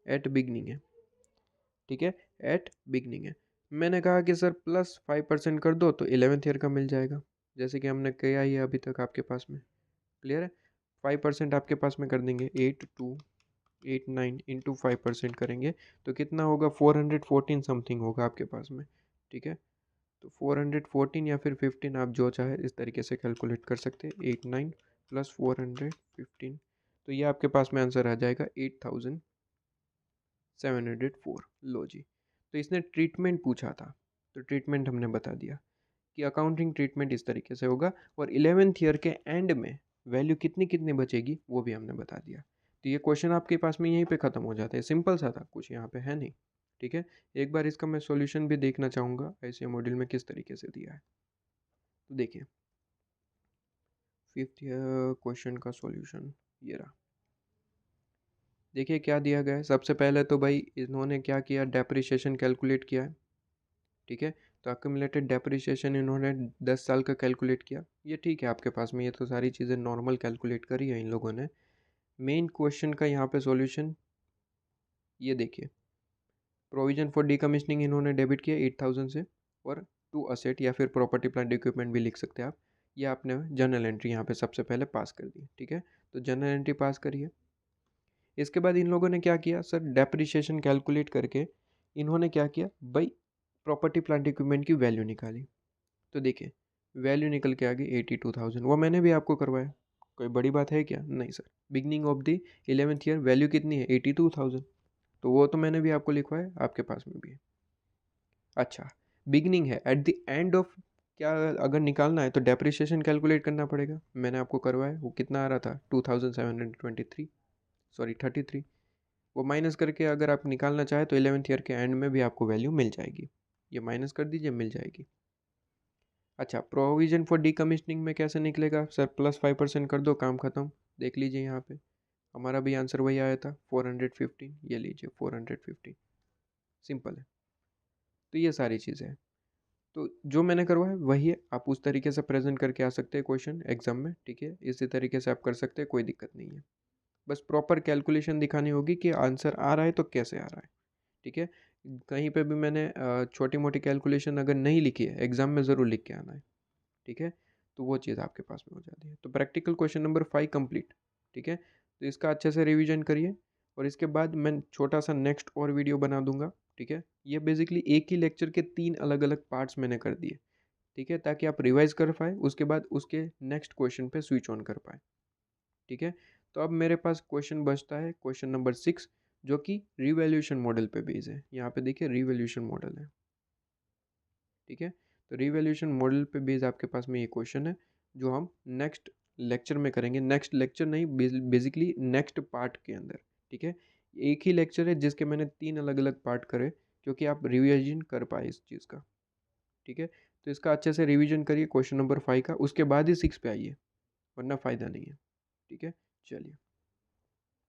A: एट बिगनिंग है, ठीक है, एट बिगनिंग है। मैंने कहा कि सर +5% कर दो तो 11th ईयर का मिल जाएगा, जैसे कि हमने किया ही है अभी तक आपके पास में। क्लियर है? 5% आपके पास में कर देंगे, 8289 इंटू 5% करेंगे तो कितना होगा, 414 समथिंग होगा आपके पास में। ठीक है, तो 414 या फिर 15, आप जो चाहे इस तरीके से कैलकुलेट कर सकते हैं। 89 + 415, तो ये आपके पास में आंसर आ जाएगा 8704। लो जी, तो इसने ट्रीटमेंट पूछा था, तो ट्रीटमेंट हमने बता दिया कि अकाउंटिंग ट्रीटमेंट इस तरीके से होगा, और 11th ईयर के एंड में वैल्यू कितनी कितनी बचेगी वो भी हमने बता दिया। तो ये क्वेश्चन आपके पास में यहीं पे ख़त्म हो जाता है, सिंपल सा था, कुछ यहाँ पे है नहीं। ठीक है, एक बार इसका मैं सॉल्यूशन भी देखना चाहूँगा ऐसे मॉड्यूल में किस तरीके से दिया है। तो देखिए 5th क्वेश्चन का सॉल्यूशन ये रहा। देखिए क्या दिया गया है। सबसे पहले तो भाई इन्होंने क्या किया, डेप्रिसिएशन कैलकुलेट किया है। ठीक है, तो अक्यूमुलेटेड डेप्रिसिएशन इन्होंने 10 साल का कैलकुलेट किया। ये ठीक है आपके पास में, ये तो सारी चीज़ें नॉर्मल कैलकुलेट करी है इन लोगों ने। मेन क्वेश्चन का यहाँ पे सॉल्यूशन ये देखिए, प्रोविजन फॉर डीकमिशनिंग इन्होंने डेबिट किया 8000 से, और टू असेट या फिर प्रॉपर्टी प्लांट इक्विपमेंट भी लिख सकते हैं आप। ये आपने जर्नल एंट्री यहाँ पे सबसे पहले पास कर दी। ठीक है, तो जर्नल एंट्री पास करिए। इसके बाद इन लोगों ने क्या किया सर, डेप्रिसिएशन कैलकुलेट करके इन्होंने क्या किया भाई, प्रॉपर्टी प्लांट इक्विपमेंट की वैल्यू निकाली। तो देखिए वैल्यू निकल के आ गई 82,000। वो मैंने भी आपको करवाया, कोई बड़ी बात है क्या? नहीं sir, beginning of the 11th year value कितनी है, 82,000, तो वो तो मैंने भी आपको लिखवाया, आपके पास में भी है। अच्छा, बिगनिंग है, एट द एंड ऑफ, क्या अगर निकालना है तो डेप्रिसिएशन कैलकुलेट करना पड़ेगा, मैंने आपको करवाया। वो कितना आ रहा था, 2723, सॉरी 33। वो माइनस करके अगर आप निकालना चाहें तो 11th ईयर के एंड में भी आपको वैल्यू मिल जाएगी। ये माइनस कर दीजिए, मिल जाएगी। अच्छा, प्रोविजन फॉर डीकमिशनिंग में कैसे निकलेगा सर, +5% कर दो, काम खत्म। देख लीजिए यहाँ पे हमारा भी आंसर वही आया था, 415। ये लीजिए 415, सिंपल है। तो ये सारी चीज़ें हैं, तो जो मैंने करवाया वही है, आप उस तरीके से प्रेजेंट करके आ सकते हैं क्वेश्चन एग्जाम में। ठीक है, इसी तरीके से आप कर सकते हैं, कोई दिक्कत नहीं है। बस प्रॉपर कैलकुलेशन दिखानी होगी कि आंसर आ रहा है तो कैसे आ रहा है। ठीक है, कहीं पे भी मैंने छोटी मोटी कैलकुलेशन अगर नहीं लिखी है, एग्जाम में ज़रूर लिख के आना है। ठीक है, तो वो चीज़ आपके पास में हो जाती है। तो प्रैक्टिकल क्वेश्चन नंबर 5 कंप्लीट। ठीक है, तो इसका अच्छे से रिवीजन करिए, और इसके बाद मैं छोटा सा नेक्स्ट और वीडियो बना दूंगा। ठीक है, ये बेसिकली एक ही लेक्चर के 3 अलग अलग पार्ट्स मैंने कर दिए। ठीक है, ताकि आप रिवाइज कर पाए, उसके बाद उसके नेक्स्ट क्वेश्चन पे स्विच ऑन कर पाए। ठीक है, तो अब मेरे पास क्वेश्चन बचता है क्वेश्चन नंबर 6, जो कि रिवैल्यूएशन मॉडल पे बेस है। यहाँ पे देखिए रिवैल्यूएशन मॉडल है। ठीक है, तो रिवैल्यूएशन मॉडल पे बेस आपके पास में ये क्वेश्चन है, जो हम नेक्स्ट लेक्चर में करेंगे। नेक्स्ट लेक्चर नहीं, बेसिकली नेक्स्ट पार्ट के अंदर। ठीक है, एक ही लेक्चर है जिसके मैंने 3 अलग अलग पार्ट करे, क्योंकि आप रिविजन कर पाए इस चीज़ का। ठीक है, तो इसका अच्छे से रिविजन करिए क्वेश्चन नंबर 5 का, उसके बाद ही 6 पे आइए, वरना फ़ायदा नहीं है। ठीक है, चलिए।